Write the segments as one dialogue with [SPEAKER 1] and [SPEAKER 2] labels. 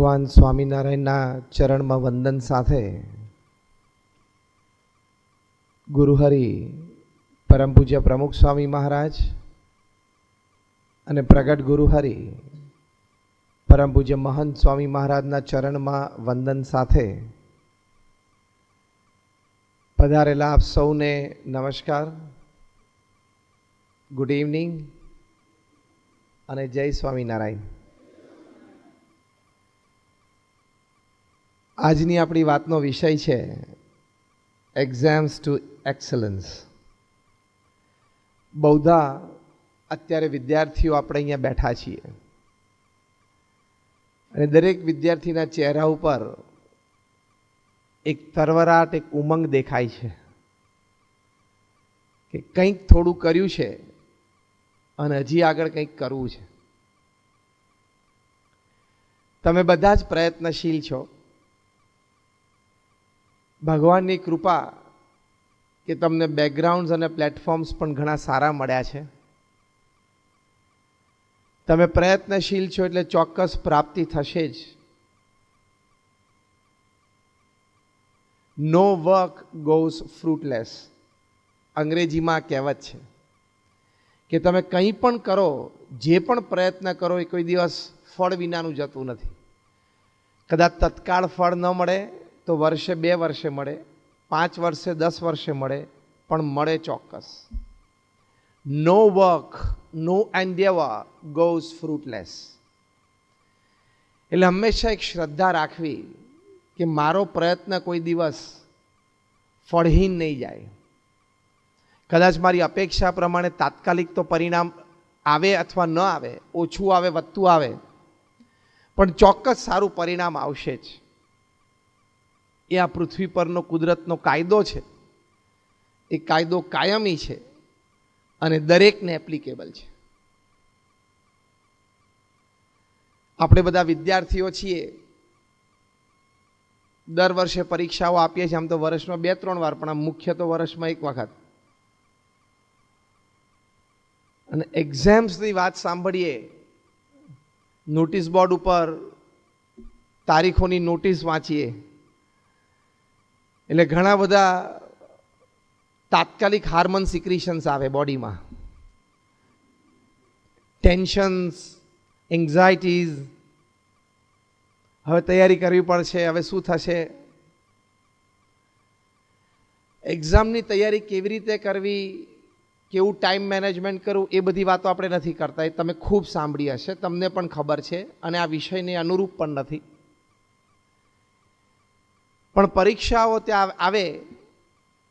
[SPEAKER 1] ભગવાન સ્વામિનારાયણના ચરણમાં વંદન સાથે ગુરુહરિ પરમ પૂજ્ય પ્રમુખ સ્વામી મહારાજ અને પ્રગટ ગુરુહરિ પરમ પૂજ્ય મહંત સ્વામી મહારાજના ચરણમાં વંદન સાથે પધારેલા આપ સૌને નમસ્કાર, ગુડ ઇવનિંગ અને જય સ્વામિનારાયણ. આજની આપણી વાતનો વિષય છે એક્ઝામ્સ ટુ એક્સલન્સ. બહુધા અત્યારે વિદ્યાર્થીઓ આપણે અહીંયા બેઠા છીએ અને દરેક વિદ્યાર્થીના ચહેરા ઉપર એક તરવરાટ, એક ઉમંગ દેખાય છે કે કંઈક થોડું કર્યું છે અને હજી આગળ કંઈક કરવું છે. તમે બધા જ પ્રયત્નશીલ છો. ભગવાનની કૃપા કે તમને બેકગ્રાઉન્ડ્સ અને પ્લેટફોર્મ્સ પણ ઘણા સારા મળ્યા છે. તમે પ્રયત્નશીલ છો એટલે ચોક્કસ પ્રાપ્તિ થશે જ. નો વર્ક ગોઝ ફ્રૂટલેસ, અંગ્રેજીમાં કહેવત છે કે તમે કંઈ પણ કરો, જે પણ પ્રયત્ન કરો એ કોઈ દિવસ ફળ વિનાનું જતું નથી. કદાચ તત્કાળ ફળ ન મળે તો વર્ષે 2 વર્ષે મળે, 5 વર્ષે 10 વર્ષે મળે, પણ મળે ચોક્કસ. નો વર્ક, નો એન્ડેવર ગોઝ ફ્રૂટલેસ. એટલે હંમેશા એક શ્રદ્ધા રાખવી કે મારો પ્રયત્ન કોઈ દિવસ ફળહીન નહીં જાય. કદાચ મારી અપેક્ષા પ્રમાણે તાત્કાલિક તો પરિણામ આવે અથવા ન આવે, ઓછું આવે વધતું આવે, પણ ચોક્કસ સારું પરિણામ આવશે જ. એ આ પૃથ્વી પરનો કુદરતનો કાયદો છે. એ કાયદો કાયમી છે અને દરેકને એપ્લિકેબલ છે. આપણે બધા વિદ્યાર્થીઓ છીએ, દર વર્ષે પરીક્ષાઓ આપીએ છીએ. આમ તો વર્ષમાં 2-3 વાર, પણ આમ મુખ્ય તો વર્ષમાં 1 વખત. અને એક્ઝામ્સની વાત સાંભળીએ, નોટિસ બોર્ડ ઉપર તારીખોની નોટિસ વાંચીએ એટલે ઘણા બધા તાત્કાલિક હાર્મોન સિક્રીશન્સ આવે બોડીમાં. ટેન્શન્સ, એન્ઝાયટીઝ, હવે તૈયારી કરવી પડશે, હવે શું થશે. એક્ઝામની તૈયારી કેવી રીતે કરવી, કેવું ટાઈમ મેનેજમેન્ટ કરવું, એ બધી વાતો આપણે નથી કરતા. એ તમે ખૂબ સાંભળી હશે, તમને પણ ખબર છે અને આ વિષયને અનુરૂપ પણ નથી. પણ પરીક્ષાઓ ત્યાં આવે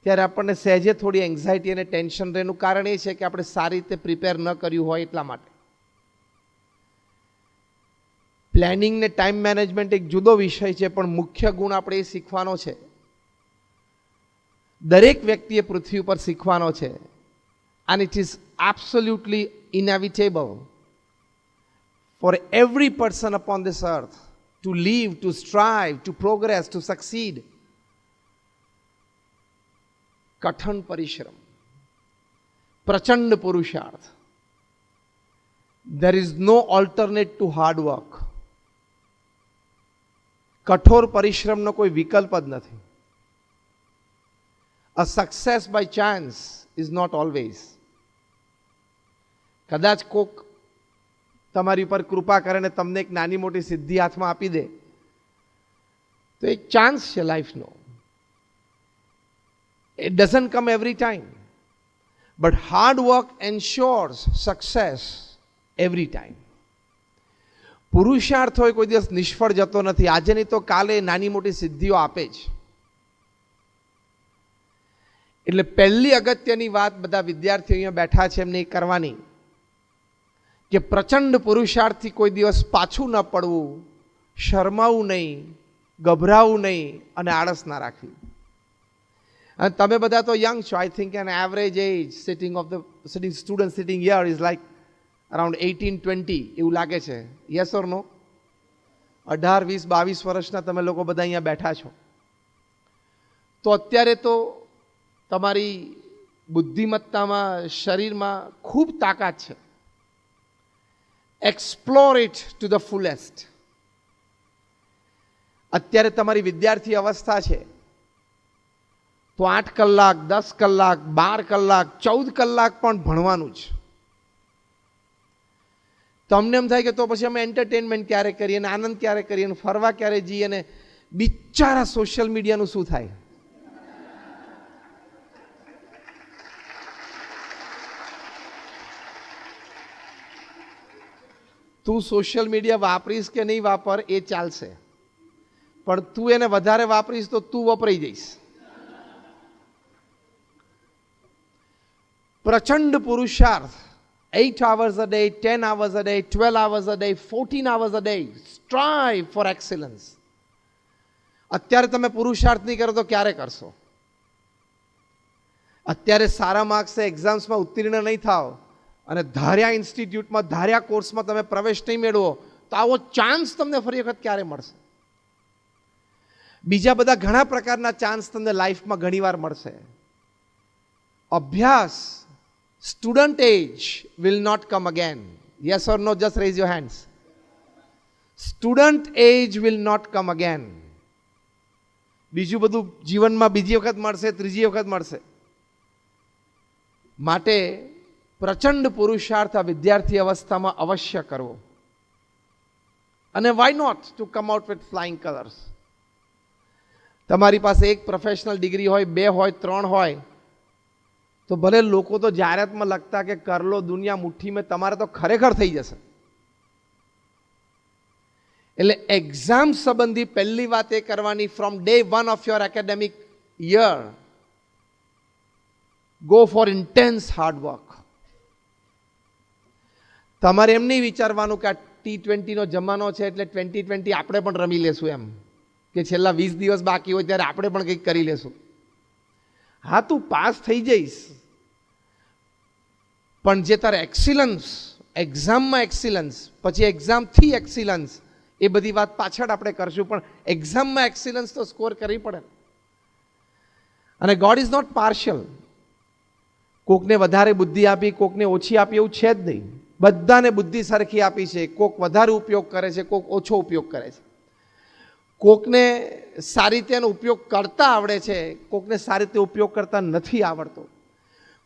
[SPEAKER 1] ત્યારે આપણને સહેજે થોડી એન્ઝાયટી અને ટેન્શન રહેનું કારણ એ છે કે આપણે સારી રીતે પ્રિપેર ન કર્યું હોય એટલા માટે. પ્લાનિંગ ને ટાઈમ મેનેજમેન્ટ એક જુદો વિષય છે, પણ મુખ્ય ગુણ આપણે એ શીખવાનો છે. દરેક વ્યક્તિએ પૃથ્વી ઉપર શીખવાનો છે. And it is absolutely inevitable for every person upon this earth to live, to strive, to progress, to succeed. કઠણ પરિશ્રમ, પ્રચંડ પુરુષાર્થ. There is no alternate to hard work. કઠોર પરિશ્રમનો કોઈ વિકલ્પ જ નથી. A success by chance is not always. કદાચ કોક તમારી ઉપર કૃપા કરે ને તમને એક નાની મોટી સિદ્ધિ હાથમાં આપી દે તો એક ચાન્સ છે લાઈફનો. It doesn't come every time, but hard work ensures success every time. પુરુષાર્થ હોય કોઈ દિવસ નિષ્ફળ જતો નથી. આજે નહીં તો કાલે નાની મોટી સિદ્ધિઓ આપે જ. એટલે પહેલી અગત્યની વાત બધા વિદ્યાર્થીઓ અહીંયા બેઠા છે એમને એ કરવાની કે પ્રચંડ પુરુષાર્થથી કોઈ દિવસ પાછું ન પડવું, શરમાવું નહીં, ગભરાવું નહીં અને આળસ ના રાખવી. અને તમે બધા તો યંગ છો. I think an average age sitting student sitting here is like around 18-20 એવું લાગે છે. યસ ઓર નો? 18, 20, 22 વર્ષના તમે લોકો બધા અહીંયા બેઠા છો. તો અત્યારે તો તમારી બુદ્ધિમત્તામાં, શરીરમાં ખૂબ તાકાત છે. Explore it to the fullest. અત્યારે તમારી વિદ્યાર્થી અવસ્થા છે તો 8 કલાક, 10 કલાક, 12 કલાક, 14 કલાક પણ ભણવાનું જ. તમને એમ થાય કે તો પછી અમે એન્ટરટેનમેન્ટ ક્યારે કરીએ અને આનંદ ક્યારે કરીએ અને ફરવા ક્યારે જઈએ અને બિચારા સોશિયલ મીડિયાનું શું થાય? તું સોશિયલ મીડિયા વાપરીશ કે નહીં વાપર એ ચાલશે, પણ તું એને વધારે વાપરીશ તો તું વપરાઈ જઈશ. પ્રચંડ પુરુષાર્થ, 8 hours a day, 10 hours a day, 12 hours a day, 14 hours a day. Strive for excellence. અત્યારે તમે પુરુષાર્થ નહીં કરો તો ક્યારે કરશો? અત્યારે સારા માર્ક્સે એક્ઝામ્સમાં ઉત્તીર્ણ નહીં થાવ અને ધાર્યા ઇન્સ્ટિટ્યૂટમાં, ધાર્યા કોર્સમાં તમે પ્રવેશ નહીં મેળવો તો આવો ચાન્સ તમને ફરી વખત ક્યારે મળશે? બીજા બધા ઘણા પ્રકારના ચાન્સ તમને લાઈફમાં ઘણીવાર મળશે. અભ્યાસ, student age will not come again. Yes or no? Just raise your hands. Student age will not come again. બીજું બધું જીવનમાં બીજી વખત મળશે, ત્રીજી વખત મળશે. માટે પ્રચંડ પુરુષાર્થ આ વિદ્યાર્થી અવસ્થામાં અવશ્ય કરવો. અને why not to come out with flying colours. તમારી પાસે એક પ્રોફેશનલ ડિગ્રી હોય, 2 હોય, 3 હોય તો ભલે લોકો તો જાહેરાતમાં લખતા કે કર લો દુનિયા મુઠ્ઠી મેં, તમારે તો ખરેખર થઈ જશે. એટલે એક્ઝામ સંબંધી પહેલી વાત એ કરવાની, from day 1 of your academic year go for intense hard work. તમારે એમ નહીં વિચારવાનું કે આ T20નો જમાનો છે એટલે 2020 આપણે પણ રમી લેશું, એમ કે છેલ્લા 20 દિવસ બાકી હોય ત્યારે આપણે પણ કંઈક કરી લેશું. હા, તું પાસ થઈ જઈશ, પણ જે તારે એક્સિલન્સ, એક્ઝામમાં એક્સિલન્સ, પછી એક્ઝામથી એક્સિલન્સ, એ બધી વાત પાછળ આપણે કરશું, પણ એક્ઝામમાં એક્સિલન્સ તો સ્કોર કરવી પડે. અને ગોડ ઇઝ નોટ પાર્શિયલ. કોકને વધારે બુદ્ધિ આપી, કોકને ઓછી આપી એવું છે જ નહીં. બધાને બુદ્ધિ સરખી આપી છે. કોક વધારે ઉપયોગ કરે છે, કોક ઓછો ઉપયોગ કરે છે. કોકને સારી રીતે એનો ઉપયોગ કરતા આવડે છે, કોકને સારી રીતે ઉપયોગ કરતા નથી આવડતો.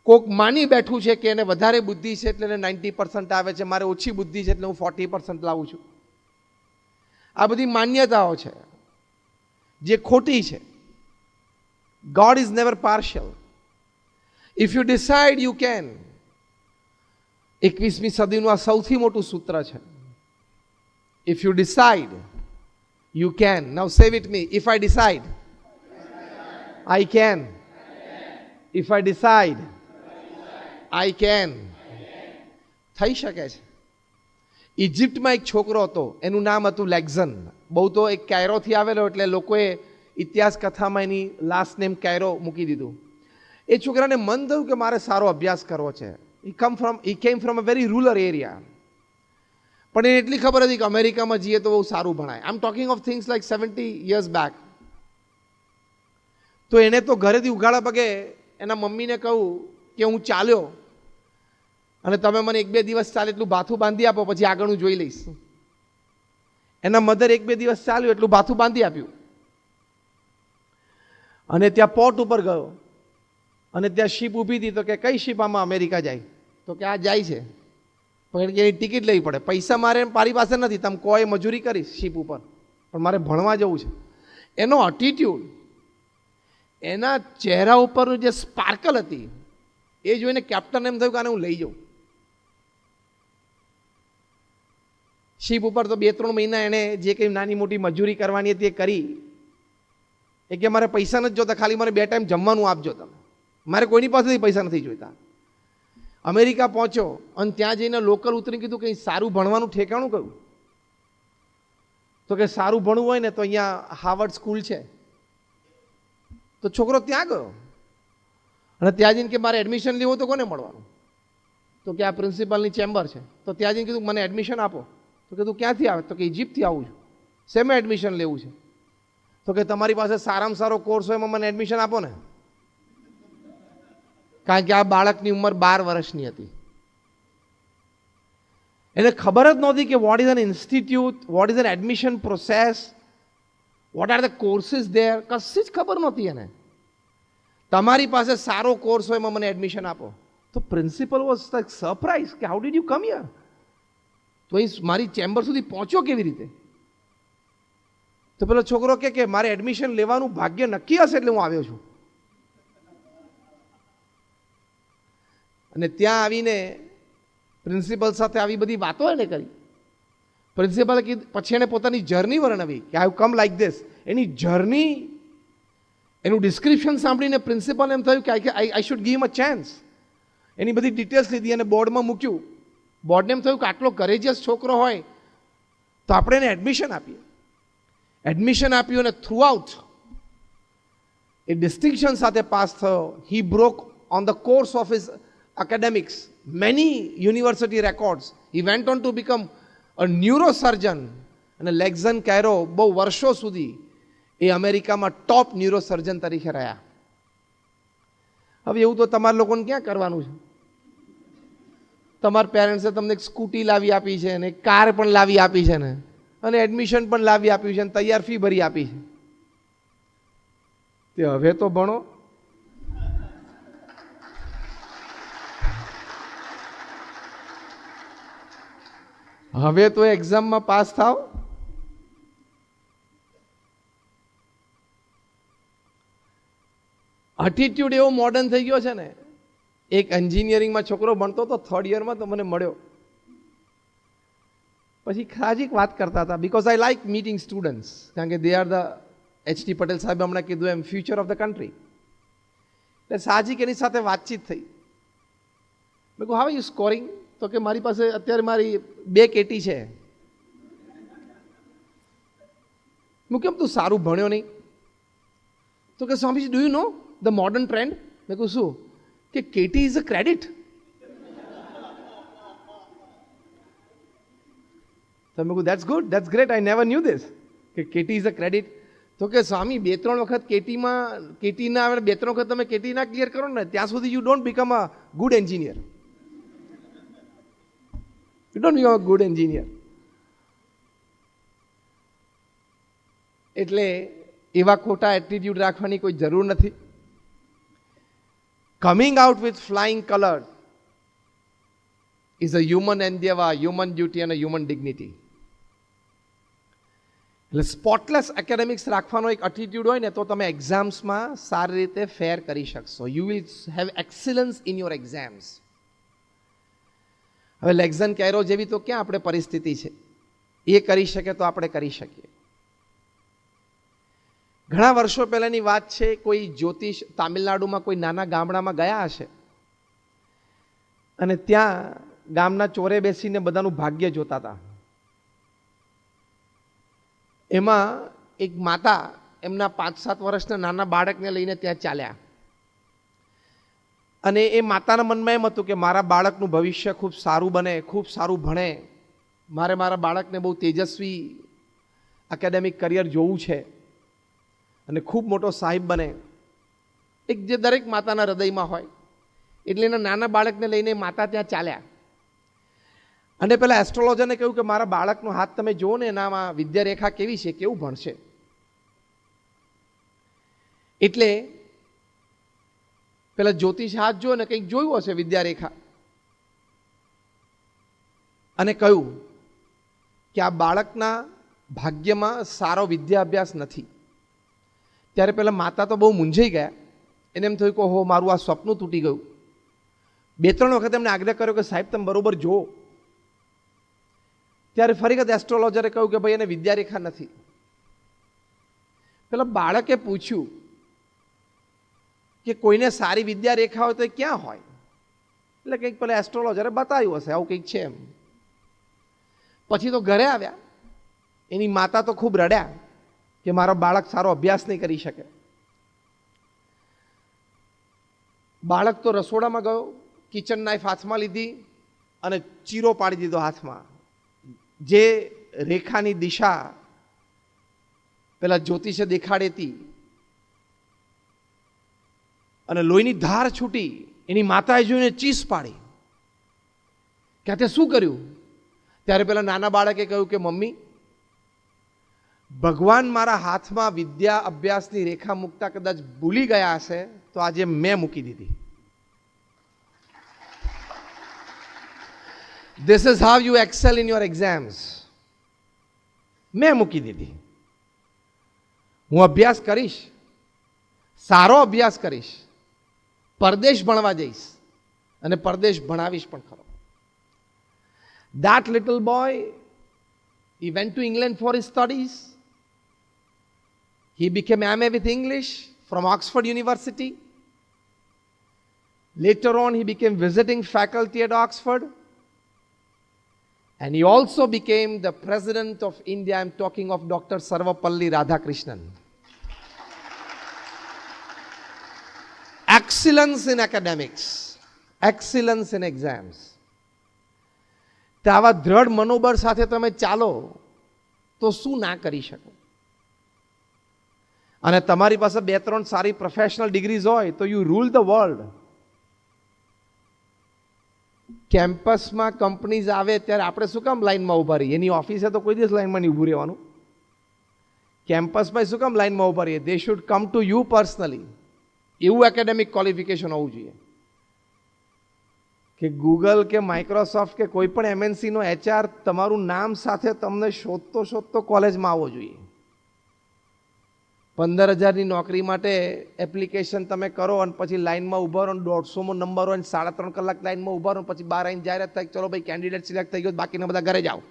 [SPEAKER 1] કોક માની બેઠું છે કે એને વધારે બુદ્ધિ છે એટલે એને 90% આવે છે, મારે ઓછી બુદ્ધિ છે એટલે હું 40% લાવું છું. આ બધી માન્યતાઓ છે જે ખોટી છે. God is never partial. If you decide you can. 21મી સદીનું આ સૌથી મોટું સૂત્ર છે. If you decide you can. Now say with me. If I decide, I can. If I decide, I can. થઈ શકે છે. ઇજિપ્તમાં એક છોકરો હતો, એનું નામ હતું લેક્ઝન. બહુ તો એક કાયરોથી આવેલો એટલે લોકોએ ઇતિહાસ કથામાં એની લાસ્ટ નેમ કાયરો મૂકી દીધું. એ છોકરાને મન થયું કે મારે સારો અભ્યાસ કરવો છે. he came from a very rural area. પણ એને એટલી ખબર હતી કે અમેરિકામાં જઈએ તો બહુ સારું ભણાય. I am talking of things like 70 years back. તો એને તો ઘરેથી ઉઘાડા પગે એના મમ્મીને કહું કે હું ચાલ્યો અને તમે મને 1-2 દિવસ ચાલે એટલું ભાથું બાંધી આપો, પછી આગળ હું જોઈ લઈશ. એના મધર 1-2 દિવસ ચાલ્યું એટલું ભાથું બાંધી આપ્યું અને ત્યાં પોર્ટ ઉપર ગયો અને ત્યાં શિપ ઊભી હતી. તો કે કઈ શિપ આમાં અમેરિકા જાય? તો કે આ જાય છે, પણ એની ટિકિટ લેવી પડે. પૈસા મારે મારી પાસે નથી, તમે કોઈ મજૂરી કરીશ શિપ ઉપર, પણ મારે ભણવા જવું છે. એનો એટીટ્યુડ, એના ચહેરા ઉપરનું જે સ્પાર્કલ હતી એ જોઈને કેપ્ટન એમ થયું કે આને હું લઈ જાઉં. શિપ ઉપર તો 2-3 મહિના એણે જે કંઈ નાની મોટી મજૂરી કરવાની હતી એ કરી. એ કે મારે પૈસા નથી જોતા, ખાલી મારે 2 ટાઈમ જમવાનું આપજો તમે, મારે કોઈની પાસેથી પૈસા નથી જોઈતા. અમેરિકા પહોંચ્યો અને ત્યાં જઈને લોકલ ઉતરીને કીધું કંઈ સારું ભણવાનું ઠેકાણું કયું? તો કે સારું ભણવું હોય ને તો અહીંયા હાર્વર્ડ સ્કૂલ છે. તો છોકરો ત્યાં ગયો અને ત્યાં જઈને કે મારે એડમિશન લેવું તો કોને મળવાનું? તો કે આ પ્રિન્સિપાલની ચેમ્બર છે. તો ત્યાં જઈને કીધું મને એડમિશન આપો. તો કે તું ક્યાંથી આવે? તો કે ઇજિપ્તથી આવું છું. શેમાં એડમિશન લેવું છે? તો કે તમારી પાસે સારામાં સારો કોર્સ હોય એમાં મને એડમિશન આપો ને. કારણ કે આ બાળકની ઉંમર 12 વર્ષની હતી. એને ખબર જ નહોતી કે what is an institute, what is an admission process, what are the courses there, કશી જ ખબર નહોતી એને. તમારી પાસે સારો કોર્સ હોય એમાં મને એડમિશન આપો. તો પ્રિન્સિપલ વોઝ લાઈક સરપ્રાઇઝ કે how did you come here, તો અહીં મારી ચેમ્બર સુધી પહોંચ્યો કેવી રીતે? તો પેલો છોકરો કે મારે એડમિશન લેવાનું ભાગ્ય નક્કી હશે એટલે હું આવ્યો છું. અને ત્યાં આવીને પ્રિન્સિપલ સાથે આવી બધી વાતો એને કરી. પ્રિન્સિપલે કીધું, પછી એને પોતાની જર્ની વર્ણવી કે આઈ કમ લાઈક ધીસ. એની જર્ની, એનું ડિસ્ક્રિપ્શન સાંભળીને પ્રિન્સિપલ એમ થયું કે I should give him a chance. એની બધી ડિટેલ્સ લીધી અને બોર્ડમાં મૂક્યું. બોર્ડને એમ થયું કે આટલો કરેજિયસ છોકરો હોય તો આપણે એને એડમિશન આપીએ. એડમિશન આપ્યું અને થ્રુ આઉટ એ ડિસ્ટિંક્શન સાથે પાસ થયો. He broke on the course of his academics many university records. He went on to become a neurosurgeon. અને લેક્ઝન કૈરો બહુ વર્ષો સુધી એ અમેરિકામાં ટોપ ન્યુરોસર્જન તરીકે રહ્યા. હવે એવું તો તમારા લોકોને ક્યાં કરવાનું છે? તમારા પેરેન્ટ્સે તમને એક સ્કૂટી લાવી આપી છે ને કાર પણ લાવી આપી છે ને અને એડમિશન પણ લાવી આપ્યું છે ને તૈયાર ફી ભરી આપી છે. તે હવે તો ભણો. હવે તો એક્ઝામમાં પાસ થાવ. એટીટ્યુડ એવો મોડર્ન થઈ ગયો છે ને. એક એન્જિનિયરિંગમાં છોકરો ભણતો હતો, થર્ડ યરમાં તો મને મળ્યો. પછી ખાજીક વાત કરતા હતા, because I like meeting students, કારણ કે દે આર ધ, એચ.ટી. પટેલ સાહેબે હમણાં કીધું એમ, ફ્યુચર ઓફ ધ કન્ટ્રી. એટલે સાજીક એની સાથે વાતચીત થઈ. મેં કહું હાઉ આર યુ સ્કોરિંગ? તો કે મારી પાસે અત્યારે મારી 2 કેટી છે. હું કેમ તું સારું ભણ્યો નહીં? તો કે Swamiji do you know the modern trend? મેં કહું શું? કે કેટી ઇઝ અ ક્રેડિટ. તો મેં કહું that's good, that's great, I never new this, કે કેટી ઇઝ અ ક્રેડિટ. તો કે સ્વામી 2-3 વખત કેટી ના આવે, 2-3 વખત તમે કેટી ના ક્લિયર કરો ને ત્યાં સુધી you don't become a good engineer. You don't become a good engineer. એટલે એવા ખોટા એટીટ્યુડ રાખવાની કોઈ જરૂર નથી. Coming out with flying colour is a human endeavour, human duty અને હ્યુમન ડિગ્નિટી. એટલે સ્પોટલેસ એકેડેમિક્સ રાખવાનો એક એટીટ્યુડ હોય ને તો તમે એક્ઝામ્સમાં સારી રીતે ફેર કરી શકશો. You will have excellence in your exams. હવે લેક્ઝન કૈરો જેવી તો ક્યાં આપણે પરિસ્થિતિ છે? એ કરી શકે તો આપણે કરી શકીએ. ઘણા વર્ષો પહેલાની વાત છે, કોઈ જ્યોતિષ તામિલનાડુમાં કોઈ નાના ગામડામાં ગયા હશે અને ત્યાં ગામના ચોરે બેસીને બધાનું ભાગ્ય જોતા હતા. એમાં એક માતા એમના 5-7 વર્ષના નાના બાળકને લઈને ત્યાં ચાલ્યા. અને એ માતાના મનમાં એમ હતું કે મારા બાળકનું ભવિષ્ય ખૂબ સારું બને, ખૂબ સારું ભણે, મારા બાળકને બહુ તેજસ્વી એકેડેમિક કરિયર જોવું છે અને ખૂબ મોટો સાહેબ બને. એક જે દરેક માતાના હૃદયમાં હોય. એટલે એના નાના બાળકને લઈને માતા ત્યાં ચાલ્યા અને પેલા એસ્ટ્રોલોજરને કહ્યું કે મારા બાળકનો હાથ તમે જુઓ ને, એનામાં વિદ્યારેખા કેવી છે, કેવું ભણશે. એટલે પેલા જ્યોતિષ હાથ જો ને કંઈક જોયું હશે વિદ્યારેખા, અને કહ્યું કે આ બાળકના ભાગ્યમાં સારો વિદ્યાભ્યાસ નથી. ત્યારે પેલા માતા તો બહુ મૂંઝાઈ ગયા. એને એમ થયું કે હો મારું આ સ્વપ્ન તૂટી ગયું. 2-3 વખત એમને આગ્રહ કર્યો કે સાહેબ તમે બરોબર જુઓ. ત્યારે ફરી વખત એસ્ટ્રોલોજરે કહ્યું કે ભાઈ એને વિદ્યારેખા નથી. પેલા બાળકે પૂછ્યું કે કોઈને સારી વિદ્યારેખા હોય તો એ ક્યાં હોય? એટલે કંઈક પેલા એસ્ટ્રોલોજરે બતાવ્યું હશે આવું કંઈક છે એમ. પછી તો ઘરે આવ્યા. એની માતા તો ખૂબ રડ્યા કે મારો બાળક સારો અભ્યાસ નહીં કરી શકે. બાળક તો રસોડામાં ગયો, કિચન નાઇફ હાથમાં લીધી અને ચીરો પાડી દીધો હાથમાં. જે રેખાની દિશા પેલા જ્યોતિષે દેખાડી હતી અને લોહીની ધાર છૂટી. એની માતાએ જોઈને ચીસ પાડી કે તે શું કર્યું? ત્યારે પેલા નાના બાળકે કહ્યું કે મમ્મી, ભગવાન મારા હાથમાં વિદ્યા અભ્યાસની રેખા મૂકતા કદાચ ભૂલી ગયા હશે તો આજે મેં મૂકી દીધી. This is how you excel in your exams. મેં મૂકી દીધી. હું અભ્યાસ કરીશ, સારો અભ્યાસ કરીશ, પરદેશ ભણવા જઈશ અને પરદેશ ભણાવીશ પણ ખરો. That little boy, he went to England for his studies. He became MA with English from Oxford University. Later on, he became visiting faculty at Oxford. And he also became the President of India. I'm talking of Dr. Sarvapalli Radhakrishnan. Excellence in academics, excellence in exams. તો આવા દ્રઢ મનોબળ સાથે તમે ચાલો તો શું ના કરી શકો. અને તમારી પાસે 2-3 સારી પ્રોફેશનલ ડિગ્રીઝ હોય તો યુ રૂલ ધ વર્લ્ડ. કેમ્પસમાં કંપનીઝ આવે ત્યારે આપણે શું કામ લાઈનમાં ઊભા રહીએ? એની ઓફિસે તો કોઈ દિવસ લાઈનમાં નહીં ઊભું રહેવાનું. કેમ્પસમાં શું કામ લાઈનમાં ઊભા રહીએ? They should come to you personally. એવું એકેડેમિક ક્વોલિફિકેશન હોવું જોઈએ કે ગૂગલ કે માઇક્રોસોફ્ટ કે કોઈ પણ એમએનસીનો એચઆર તમારું નામ સાથે તમને શોધતો કોલેજમાં આવવો જોઈએ. 15,000ની નોકરી માટે એપ્લિકેશન તમે કરો અને પછી લાઈનમાં ઊભા રહો, 150મો નંબર હોય, 3.5 કલાક લાઈનમાં ઊભા રહો, પછી બહાર આવીને જાહેરાત થાય ચલો ભાઈ કેન્ડિડેટ સિલેક્ટ થઈ ગયો, બાકીના બધા ઘરે જાઓ.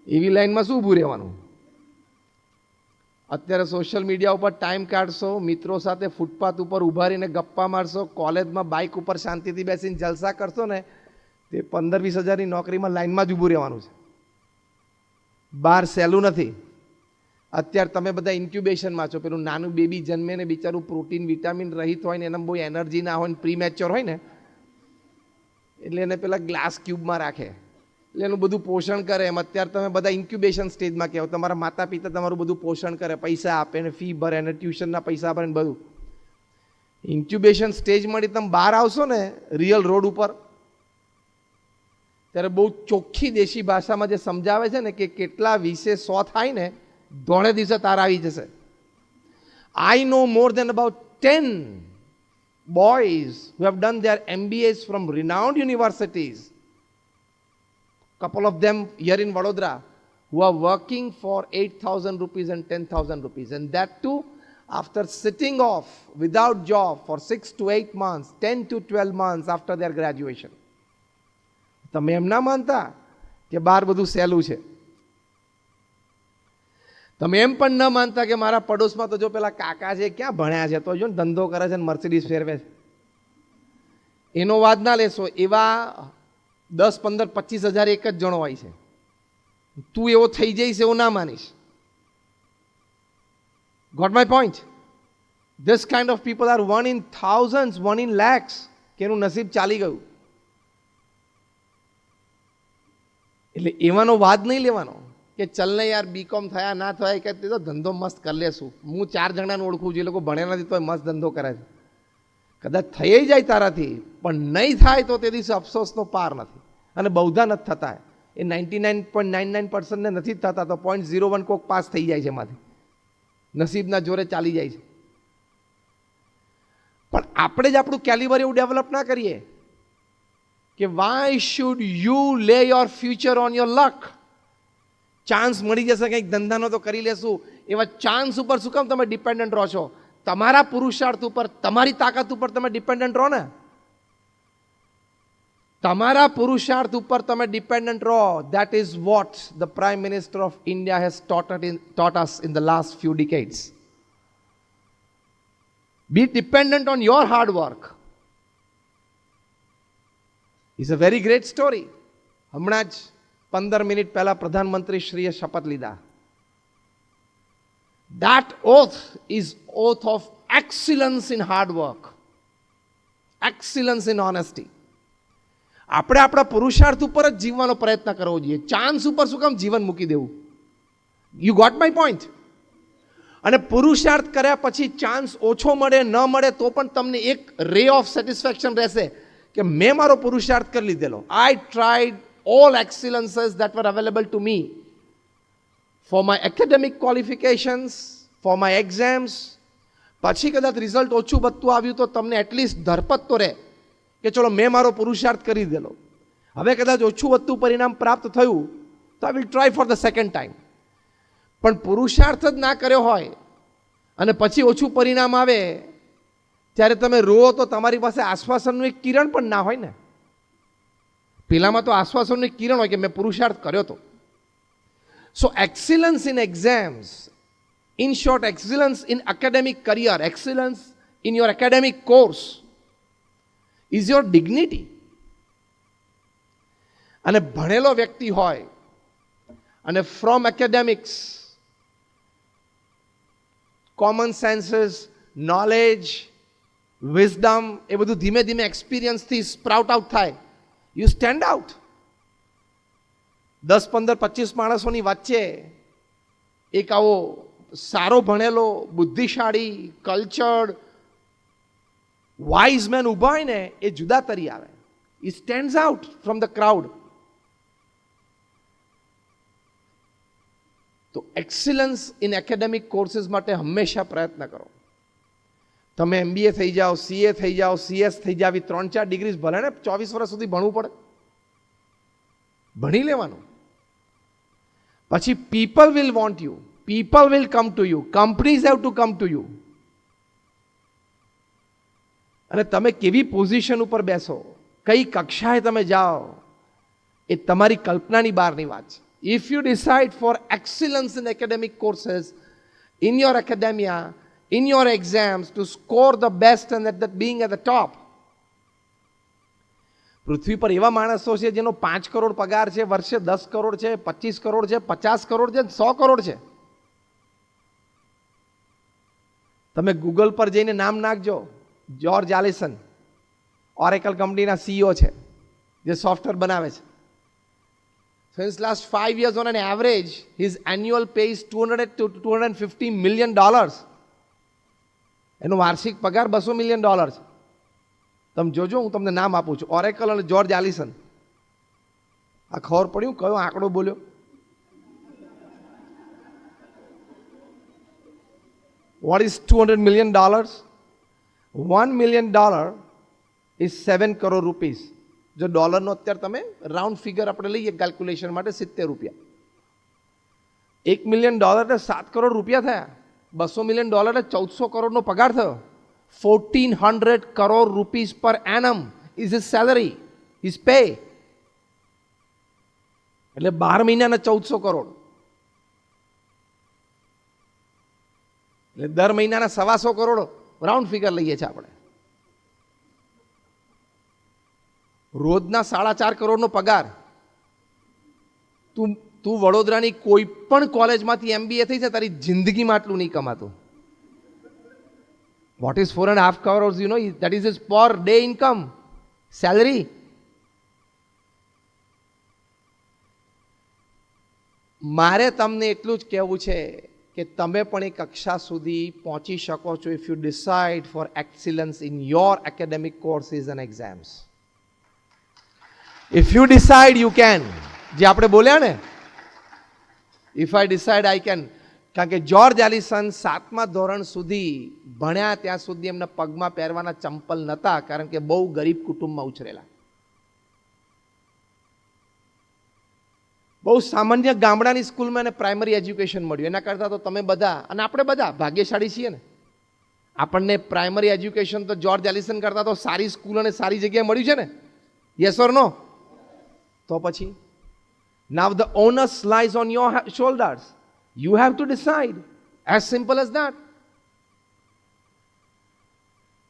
[SPEAKER 1] એવી લાઈનમાં શું ઊભું રહેવાનું? અત્યારે સોશિયલ મીડિયા ઉપર ટાઈમ કાઢશો, મિત્રો સાથે ફૂટપાથ ઉપર ઊભા રહીને ગપ્પા મારશો, કોલેજમાં બાઇક ઉપર શાંતિથી બેસીને જલસા કરશો ને, તે 15-20 હજારની નોકરીમાં લાઈનમાં જ ઊભું રહેવાનું છે. બહાર સહેલું નથી. અત્યારે તમે બધા ઇન્ક્યુબેશનમાં છો. પેલું નાનું બેબી જન્મે ને બિચારું પ્રોટીન વિટામિન રહિત હોય ને એને બહુ એનર્જી ના હોય ને પ્રીમેચ્યોર હોય ને, એટલે એને પેલા ગ્લાસ ક્યુબમાં રાખે, એટલે એનું બધું પોષણ કરે. એમ અત્યારે તમે બધા ઇન્ક્યુબેશન સ્ટેજમાં કહેવો, તમારા માતા પિતા તમારું બધું પોષણ કરે, પૈસા આપે ને ફી ભરે ને ટ્યુશનના પૈસા ભરે ને બધું. ઇન્ક્યુબેશન સ્ટેજ મળી તમે બહાર આવશો ને રિયલ રોડ ઉપર, ત્યારે બહુ ચોખ્ખી દેશી ભાષામાં જે સમજાવે છે ને કે કેટલા 20-100 થાય ને દોડે દિવસે તાર આવી જશે. I know more than about 10 boys who have done their MBAs from renowned universities. Couple of them here in Vadodara who are working for 8,000 rupees and 10,000 rupees, and that too after sitting off without job for 6 to 8 months, 10 to 12 months after their graduation. તમે એમ ના માનતા કે બહાર બધું સહેલું છે. તમે એમ પણ ન માનતા કે મારા પડોશમાં તો જો પેલા કાકા છે ક્યાં ભણ્યા છે તો જો ધંધો કરે છે ને મર્સિડીઝ ફેરવે છે. એનો વાદ ના લેશો. એવા 10, 15, 25 હજાર એક જ જણો હોય છે. તું એવો થઈ જઈશ એવું ના માનીશ. Got my point? This kind of people are 1 in thousands, 1 in lakhs કે એનું નસીબ ચાલી ગયું. એટલે એવાનો વાદ નહીં લેવાનો કે ચલ ને યાર બીકોમ થયા ના થયા કે તો ધંધો મસ્ત કરી લેશું. હું 4 જણાને ઓળખું છું, એ લોકો ભણ્યા નથી તો મસ્ત ધંધો કરે છે. કદાચ થઈ જાય તારાથી, પણ નહીં થાય તો તે દિવસે અફસોસનો પાર નથી. અને બહુધા નથી થતા. એ 99.99% ને નથી થતા તો 0.01 કોક પાસ થઈ જાય છે એમાંથી, નસીબના જોરે ચાલી જાય છે. પણ આપણે જ આપણું કેલિબર એવું ડેવલપ ના કરીએ કે વાય શુડ યુ લે your future on your luck. Chance મળી જશે કંઈક ધંધાનો તો કરી લેશું, એવા ચાન્સ ઉપર શું કામ તમે ડિપેન્ડન્ટ રહો છો? તમારા પુરુષાર્થ ઉપર, તમારી તાકાત ઉપર તમે ડિપેન્ડન્ટ રહો ને. તમારા પુરુષાર્થ ઉપર તમે ડિપેન્ડન્ટ રહો. That is what the Prime Minister of India has taught us in the last few decades. Be dependent on your hard work. It's a very great story. હમણાં જ 15 મિનિટ પહેલા પ્રધાનમંત્રી શ્રીએ શપથ લીધા. That oath is oath of excellence in hard work, excellence in honesty. આપણે આપણા પુરુષાર્થ ઉપર જ જીવવાનો પ્રયત્ન કરવો જોઈએ. ચાન્સ ઉપર શું કામ જીવન મૂકી દેવું? You got my point? અને પુરુષાર્થ કર્યા પછી ચાન્સ ઓછો મળે ન મળે તો પણ તમને એક રે ઓફ સેટિસ્ફેક્શન રહેશે કે મેં મારો પુરુષાર્થ કરી લીધેલો. I tried all excellences that were available to me for my academic qualifications, for my exams. પછી કદાચ રિઝલ્ટ ઓછું બધું આવ્યું તો તમને એટલીસ્ટ ધરપત તો રહે કે ચલો મેં મારો પુરુષાર્થ કરી દેલો. હવે કદાચ ઓછું વધતું પરિણામ પ્રાપ્ત થયું તો I will try for the second time. પણ પુરુષાર્થ જ ના કર્યો હોય અને પછી ઓછું પરિણામ આવે ત્યારે તમે રો તો તમારી પાસે આશ્વાસનનું એક કિરણ પણ ના હોય ને. પેલામાં તો આશ્વાસનનું એક કિરણ હોય કે મેં પુરુષાર્થ કર્યો તો. So excellence in exams, in short, excellence in academic career, excellence in your academic course is your dignity. અને ભણેલો વ્યક્તિ હોય અને from academics, common senses, knowledge, wisdom એ બધું ધીમે ધીમે એક્સપિરિયન્સથી સ્પ્રાઉટ આઉટ થાય, યુ સ્ટેન્ડ આઉટ. 10, 15, 25 માણસોની વચ્ચે એક આવો સારો ભણેલો, બુદ્ધિશાળી, કલ્ચર્ડ, વાઇઝ મેન ઊભા હોય ને એ જુદા તરી આવે. ઈ stands out from the crowd. તો એક્સિલન્સ ઇન એકેડેમિક કોર્सेस માટે હંમેશા પ્રયત્ન કરો. તમે MBA થઈ જાઓ, CA થઈ જાઓ, CS થઈ જાવ, 3-4 ડિગ્રીઝ ભલે ને 24 વર્ષ સુધી ભણવું પડે, ભણી લેવાનું. પછી people will want you, people will come to you, companies have to come to you. અને તમે કેવી પોઝિશન ઉપર બેસો, કઈ કક્ષાએ તમે જાઓ, એ તમારી કલ્પનાની બહારની વાત છે. If you decide for excellence in academic courses, in your academia, in your exams, to score the best and at the being at the top. પૃથ્વી પર એવા માણસો છે જેનો 5 કરોડ પગાર છે, વર્ષે 10 કરોડ છે, 25 કરોડ છે, 50 કરોડ છે, 100 કરોડ છે. તમે ગૂગલ પર જઈને નામ નાખજો, જ્યોર્જ એલિસન, ઓરેકલ કંપનીના CEO છે, જે સોફ્ટવેર બનાવે છે. Since last 5 years on an average, his annual pay is $200 to $250 million. એનો વાર્ષિક પગાર $200 million છે. તમે જોજો, હું તમને નામ આપું છું, ઓરેકલ અને જ્યોર્જ એલિસન. આ ખબર પડ્યું કયો આંકડો બોલ્યો? What is $200 million? $1 million is 7 crore rupees. જો ડોલરનો અત્યારે તમે રાઉન્ડ ફિગર આપણે લઈએ કેલ્ક્યુલેશન માટે 70 રૂપિયા. $1 million એટલે 7 કરોડ રૂપિયા થયા. $200 million એટલે 1400 કરોડનો પગાર થયો. 1400 crore rupees per annum is his salary, his pay. એટલે 12 મહિનાના 1400 કરોડ. એટલે દર મહિનાના 125 કરોડ રાઉન્ડ ફિગર લઈએ છીએ આપણે. રોજના 4.5 કરોડનો પગાર. તું વડોદરાની કોઈ પણ કોલેજમાંથી MBA થઈ છે, તારી જિંદગીમાં આટલું નહીં કમાતું. What is 4.5 crores? You know, that is his per day income, salary. મારે તમને એટલું જ કહેવું છે કે તમે પણ એ કક્ષા સુધી પહોંચી શકો છો if you decide for excellence in your academic courses and exams. If you decide you can. જે આપણે બોલ્યા ને, if I decide I can. કારણ કે જ્યોર્જ એલિસન 7મા ધોરણ સુધી ભણ્યા ત્યાં સુધી એમના પગમાં પહેરવાના ચંપલ નહોતા, કારણ કે બહુ ગરીબ કુટુંબમાં ઉછરેલા. બહુ સામાન્ય ગામડાની સ્કૂલમાં એને પ્રાઇમરી એજ્યુકેશન મળ્યું. એના કરતાં તો તમે બધા અને આપણે બધા ભાગ્યશાળી છીએ ને. આપણને પ્રાઇમરી એજ્યુકેશન તો જ્યોર્જ એલિસન કરતાં તો સારી સ્કૂલ અને સારી જગ્યાએ મળ્યું છે ને. Yes or no? તો પછી now the onus lies on your shoulders. You have to decide. As simple as that.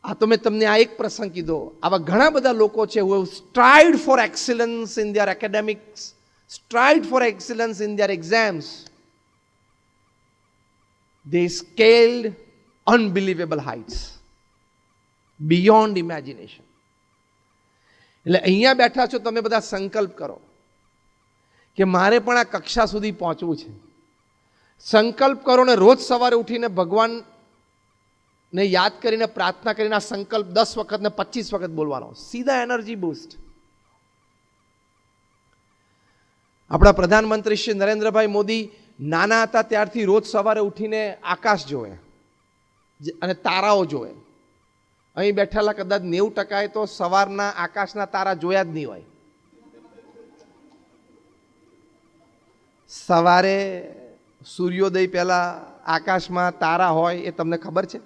[SPEAKER 1] આ તો મેં તમને આ એક પ્રસંગ કીધો. આવા ઘણા બધા લોકો છે who have strived for excellence in their academics, strived for excellence in their exams. They scaled unbelievable heights beyond imagination. એટલે અહીંયા બેઠા છો તમે બધા, સંકલ્પ કરો કે મારે પણ આ કક્ષા સુધી પહોંચવું છે. સંકલ્પ કરો ને રોજ સવારે ઉઠીને ભગવાનને યાદ કરીને પ્રાર્થના કરીને આ સંકલ્પ 10 વખત ને 25 વખત બોલવાનો. સીધા એનર્જી બૂસ્ટ. આપણા પ્રધાનમંત્રી શ્રી નરેન્દ્રભાઈ મોદી નાના હતા ત્યારથી રોજ સવારે ઉઠીને આકાશ જોવે અને તારાઓ જોવે. અહીં બેઠેલા કદાચ 90% તો સવારના આકાશના તારા જોયા જ નહીં હોય. સવારે સૂર્યોદય પહેલા આકાશમાં તારા હોય એ તમને ખબર છે?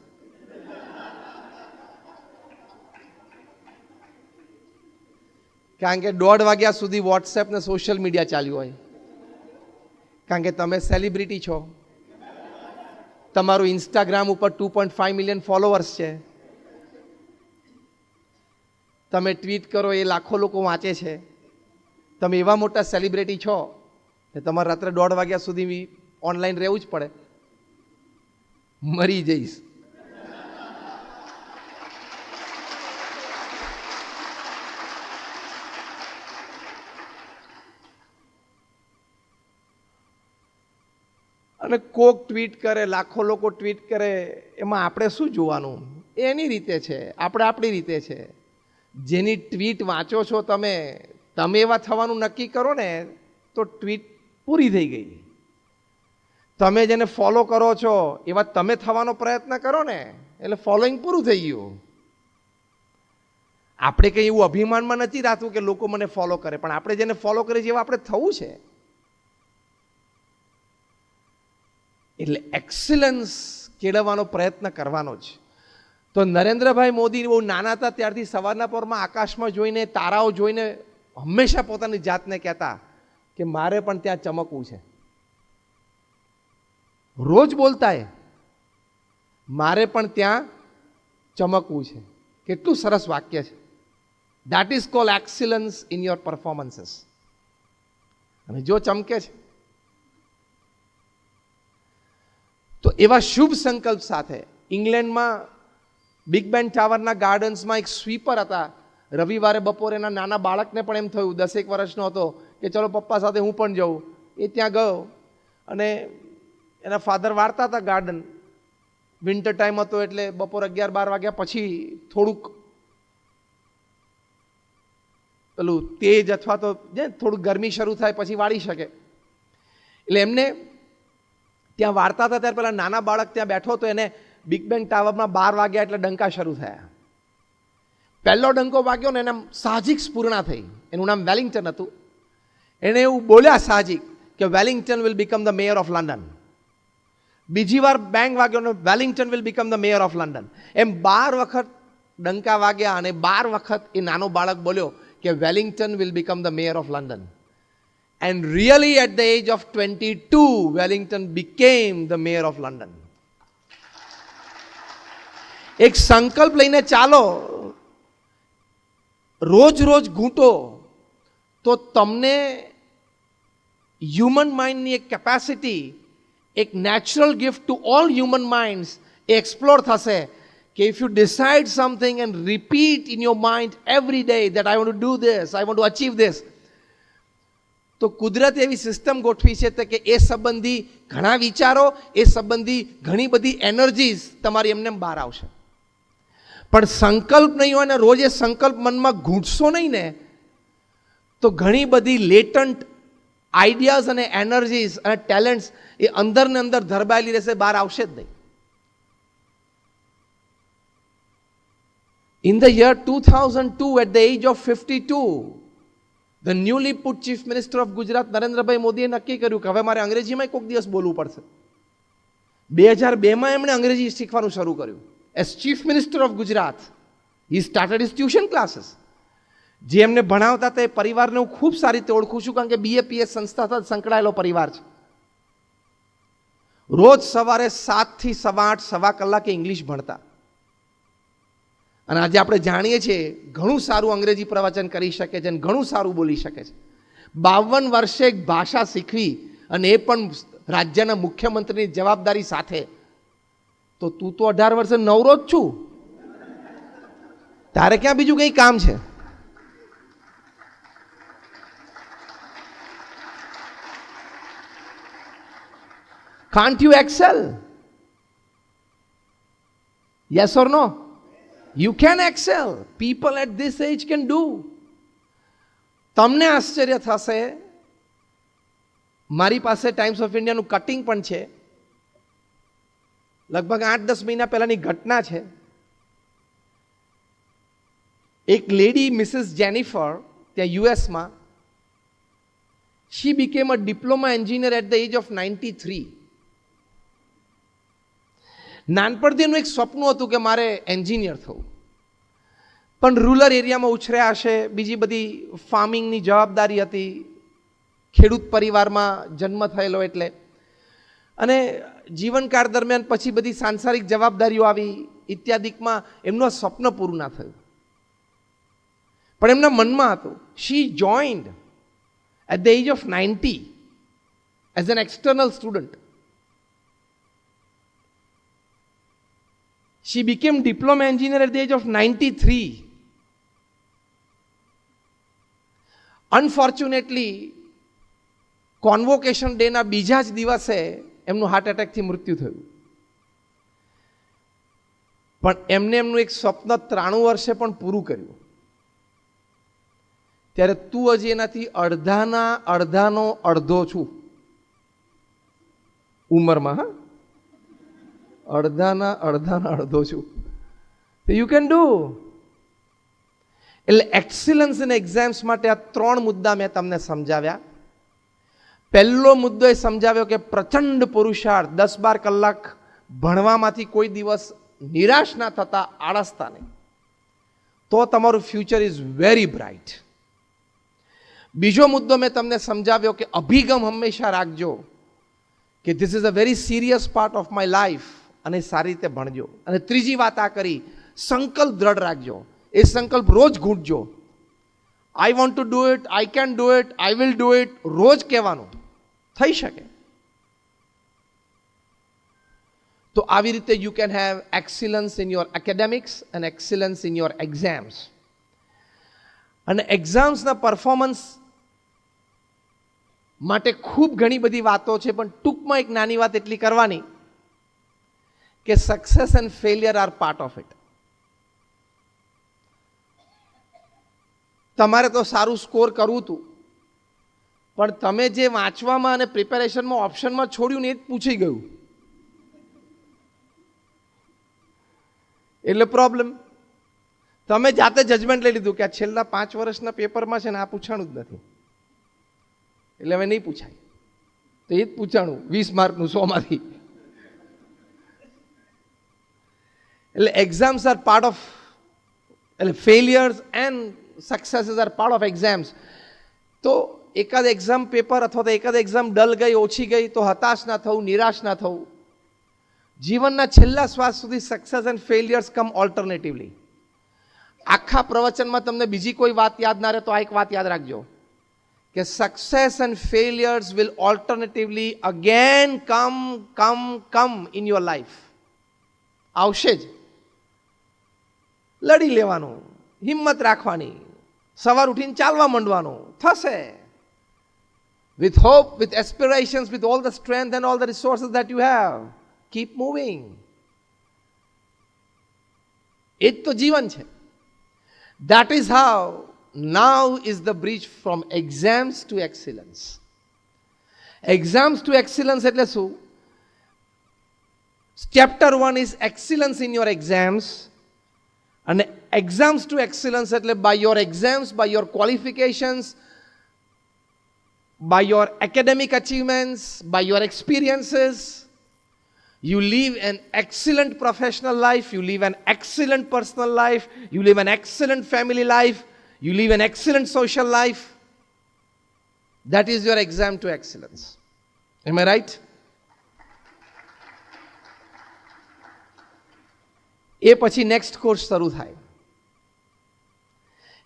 [SPEAKER 1] કારણ કે 1:30 વાગ્યા સુધી વોટ્સએપ ને સોશિયલ મીડિયા ચાલ્યું હોય. કારણ કે તમે સેલિબ્રિટી છો, તમારું ઇન્સ્ટાગ્રામ ઉપર 2.5 મિલિયન ફોલોવર્સ છે, તમે ટ્વીટ કરો એ લાખો લોકો વાંચે છે, તમે એવા મોટા સેલિબ્રિટી છો કે તમારે રાત્રે 1:30 વાગ્યા સુધી ઓનલાઈન રહેવું જ પડે. મરી જઈશ. અને કોક ટ્વીટ કરે, લાખો લોકો ટ્વીટ કરે, એમાં આપણે શું જોવાનું? એની રીતે છે, આપણે આપણી રીતે છે. જેની ટ્વીટ વાંચો છો તમે એવા થવાનું નક્કી કરો ને તો ટ્વીટ પૂરી થઈ ગઈ. તમે જેને ફોલો કરો છો એવા તમે થવાનો પ્રયત્ન કરો ને એટલે ફોલોઈંગ પૂરું થઈ ગયું. આપણે કંઈ એવું અભિમાનમાં નથી રાખવું કે લોકો મને ફોલો કરે, પણ આપણે જેને ફોલો કરીએ જેવા આપણે થવું છે. એટલે એક્સલન્સ કેળવવાનો પ્રયત્ન કરવાનો જ. તો નરેન્દ્રભાઈ મોદી બહુ નાના હતા ત્યારથી સવારના પરમાં આકાશમાં જોઈને તારાઓ જોઈને હંમેશા પોતાની જાતને કહેતા કે મારે પણ ત્યાં ચમકવું છે. રોજ બોલતા એ મારે પણ ત્યાં ચમકવું છે. કેટલું સરસ વાક્ય છે. That is called excellence in your performances. અને જો ચમકે છે તો એવા શુભ સંકલ્પ સાથે ઇંગ્લેન્ડમાં બિગ બેન ટાવરના ગાર્ડન્સમાં એક સ્વીપર હતા. રવિવારે બપોરે એના નાના બાળકને પણ એમ થયું, 10 વર્ષનો હતો, કે ચલો પપ્પા સાથે હું પણ જાઉં. એ ત્યાં ગયો અને એના ફાધર વાળતા હતા ગાર્ડન. વિન્ટર ટાઈમ હતો એટલે બપોર 11-12 વાગ્યા પછી થોડુંક પેલું તેજ અથવા તો થોડુંક ગરમી શરૂ થાય પછી વાળી શકે. એટલે એમને ત્યાં વાળતા હતા ત્યારે પેલા નાના બાળક ત્યાં બેઠો હતો. એને બિગ બેન ટાવરમાં 12 વાગ્યા એટલે ડંકા શરૂ થયા. પહેલો ડંકો વાગ્યો ને એને સાહજિક સ્ફૂર્ણા થઈ. એનું નામ વેલિંગ્ટન હતું. એને એવું બોલ્યા સાહજિક કે Wellington will become the mayor of London. બીજી વાર બેંગ વાગ્યો ને Wellington will become the mayor of London. એમ 12 વખત ડંકા વાગ્યા અને 12 વખત એ નાનો બાળક બોલ્યો કે Wellington will become the mayor of London. And really at the age of 22, Wellington became the mayor of London. એક સંકલ્પ લઈને ચાલો, રોજ રોજ ઘૂંટો તો તમને હ્યુમન માઇન્ડની એક કેપેસિટી, એક natural gift to all human minds A explore થશે કે if you decide something and repeat in your mind every day that I want to do this, I want to achieve this, તો કુદરતે એવી system ગોઠવી છે કે એ સંબંધી ઘણા વિચારો, એ સંબંધી ઘણી બધી એનર્જીઝ તમારી એમને બહાર આવશે. પણ સંકલ્પ નહીં હોય ને રોજ એ સંકલ્પ મનમાં ઘૂંટશો નહીં ને તો ઘણી બધી લેટન્ટ આઈડિયાઝ અને એનર્જીઝ અને ટેલેન્ટ્સ એ અંદર ને અંદર ધરબાયેલી રહેશે, બહાર આવશે જ નહીં. In the year 2002, at the age of 52, the newly put Chief Minister of Gujarat, Narendrabhai મોદીએ નક્કી કર્યું કે હવે મારે અંગ્રેજીમાં કોઈક દિવસ બોલવું પડશે. 2002માં એમણે અંગ્રેજી શીખવાનું શરૂ કર્યું. As chief minister of Gujarat he started his tuition classes. જે એમને ભણાવતા હતા એ પરિવારને હું ખૂબ સારી રીતે ઓળખું છું, કારણ કે BAPS સંસ્થા સાથે સંકળાયેલો પરિવાર છે. રોજ સવારે 7 થી 8:15, 1/2 કલાકે ઇંગ્લિશ ભણતા. અને આજે આપણે જાણીએ છીએ ઘણું સારું અંગ્રેજી પ્રવચન કરી શકે છે અને ઘણું સારું બોલી શકે છે. 52 વર્ષે એક ભાષા શીખવી અને એ પણ રાજ્યના મુખ્યમંત્રીની જવાબદારી સાથે. તો તું તો 18 વર્ષે નવરો જ છું, તારે ક્યાં બીજું કંઈ કામ છે? Can't you excel? Yes or no? You can excel. People at this age can do. તમને આશ્ચર્ય થશે, મારી પાસે ટાઈમ્સ ઓફ ઇન્ડિયાનું કટિંગ પણ છે, લગભગ 8-10 મહિના પહેલાની ઘટના છે. એક લેડી મિસિસ જેનિફર ત્યાં યુએસમાં, she became a diploma engineer at the age of 93. નાનપણથી એનું એક સ્વપ્ન હતું કે મારે એન્જિનિયર થવું, પણ રૂરલ એરિયામાં ઉછર્યા હશે, બીજી બધી ફાર્મિંગની જવાબદારી હતી, ખેડૂત પરિવારમાં જન્મ થયેલો એટલે, અને જીવનકાળ દરમિયાન પછી બધી સાંસારિક જવાબદારીઓ આવી ઇત્યાદિકમાં એમનું સ્વપ્ન પૂરું ના થયું. પણ એમના મનમાં હતું. She joined at the age of 90 as an external student. She became diploma engineer at the age of 93. Unfortunately, convocation ડેના બીજા જ દિવસે એમનું હાર્ટ એટેકથી મૃત્યુ થયું. પણ એમને એમનું એક સ્વપ્ન 93 વર્ષે પણ પૂરું કર્યું. ત્યારે તું હજી એનાથી અડધાનો અડધો છું ઉંમરમાં. હા, અડધાના અડધો છું. You can do. એટલે એક્સિલન્સ ઇન એક્ઝામ્સ માટે આ 3 મુદ્દા મેં તમને સમજાવ્યા. પહેલો મુદ્દો એ સમજાવ્યો કે પ્રચંડ પુરુષાર્થ, 10-12 કલાક ભણવામાંથી કોઈ દિવસ નિરાશ ના થતા, આળસતા નહીં, તો તમારું ફ્યુચર ઇઝ વેરી બ્રાઇટ. બીજો મુદ્દો મેં તમને સમજાવ્યો કે અભિગમ હંમેશા રાખજો કે this is a very serious part of my life, અને સારી રીતે ભણજો. અને ત્રીજી વાત આ કરી, સંકલ્પ દ્રઢ રાખજો. એ સંકલ્પ રોજ ઘૂંટજો. I want to do it, I can do it, I will do it, રોજ કહેવાનું. થઈ શકે તો આવી રીતે you can have excellence in your academics and excellence in your exams. અને એક્ઝામ્સના પરફોર્મન્સ માટે ખૂબ ઘણી બધી વાતો છે, પણ ટૂંકમાં એક નાની વાત એટલી કરવાની કે success and failure are part of it. તમારે તો સારું સ્કોર કરવું હતું, પણ તમે જે વાંચવામાં અને પ્રિપેરેશનમાં ઓપ્શનમાં છોડ્યું ને એ જ પૂછી ગયું, એટલે પ્રોબ્લેમ. તમે જાતે જજમેન્ટ લઈ લીધું કે આ છેલ્લા 5 વર્ષના પેપરમાં છે ને આ પૂછાણું જ નથી, એટલે હવે નહીં પૂછાય, તો એ જ પૂછાણું 20 માર્કનું 100 માંથી. એટલે એક્ઝામ્સ આર પાર્ટ ઓફ, એટલે failures and successes are part of exams. તો એકાદ એક્ઝામ પેપર અથવા તો એકાદ એક્ઝામ ડલ ગઈ, ઓછી ગઈ તો હતાશ ના થવું, નિરાશ ના થવું. જીવનના છેલ્લા શ્વાસ સુધી સક્સેસ એન્ડ ફેલિયર્સ કમ ઓલ્ટરનેટિવલી. આખા પ્રવચનમાં તમને બીજી કોઈ વાત યાદ ના રહે તો આ એક વાત યાદ રાખજો કે success and failures will alternatively again come in your life. આવશે જ. લડી લેવાનું, હિંમત રાખવાની, સવાર ઉઠીને ચાલવા માંડવાનું, થશે. With hope, with aspirations, with all the strength and all the resources that you have, keep moving. એ જ તો જીવન છે. That is how now is the bridge from exams to excellence. Exams to excellence એટલે શું? Chapter 1 is excellence in your exams, and exams to excellence એટલે by your exams, by your qualifications, by your academic achievements, by your experiences, you live an excellent professional life, you live an excellent personal life, you live an excellent family life, you live an excellent social life. That is your exam to excellence. Am I right? એ પછી next course શરૂ થાય.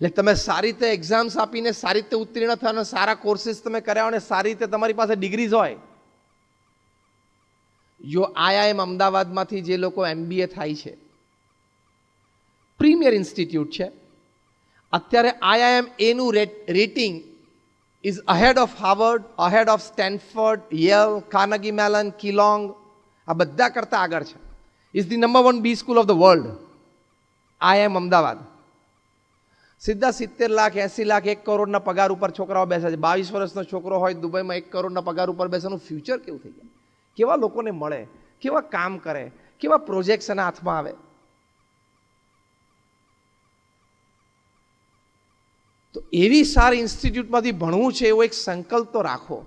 [SPEAKER 1] એટલે તમે સારી રીતે exams આપીને સારી રીતે ઉત્તીર્ણ થવાનો, સારા કોર્સીસ તમે કર્યા અને સારી રીતે તમારી પાસે ડિગ્રીઝ હોય. જો IIM અમદાવાદમાંથી જે લોકો MBA થાય છે, પ્રીમિયર ઇન્સ્ટિટ્યૂટ છે, અત્યારે IIM એનું rating is ahead of Harvard, ahead of Stanford, Yale, Carnegie Mellon, Kellogg, આ બધા કરતાં આગળ છે. Is the number 1 B school of the world, IIM Ahmedabad. સીધા 70 લાખ 80 લાખ 1 કરોડના પગાર ઉપર છોકરાઓ બેસે છે. 22 વર્ષનો છોકરો હોય દુબઈમાં 1 કરોડના પગાર ઉપર બેસવાનું ફ્યુચર કેવું થઈ જાય? કેવા લોકોને મળે, કેવા કામ કરે, કેવા પ્રોજેક્ટ્સ એના હાથમાં આવે. તો એવી સારી ઇન્સ્ટિટ્યૂટમાંથી ભણવું છે એવો એક સંકલ્પ તો રાખો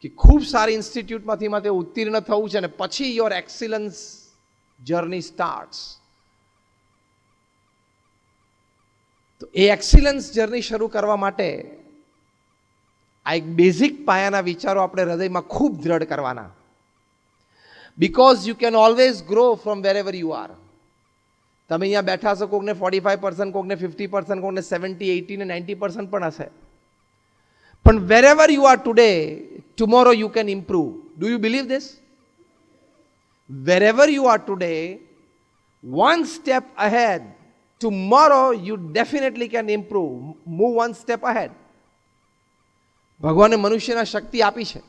[SPEAKER 1] કે ખૂબ સારી ઇન્સ્ટિટ્યૂટમાંથી માટે ઉત્તીર્ણ થવું છે અને પછી યોર એક્સિલન્સ જર્ની સ્ટાર્ટ્સ. તો એ એક્સિલન્સ જર્ની શરૂ કરવા માટે આ એક બેઝિક પાયાના વિચારો આપણે હૃદયમાં ખૂબ દ્રઢ કરવાના. Because you can always grow from where ever you R. તમે અહીંયા બેઠા છો, કોકને 45%, કોકને 50%, કોકને 70, 80 ને 90% પણ હશે. પણ wherever you are today, tomorrow you can improve. Do you believe this? Wherever you are today, one step ahead, tomorrow you definitely can improve. Move one step ahead. ભગવાને મનુષ્યના શક્તિ આપી છે.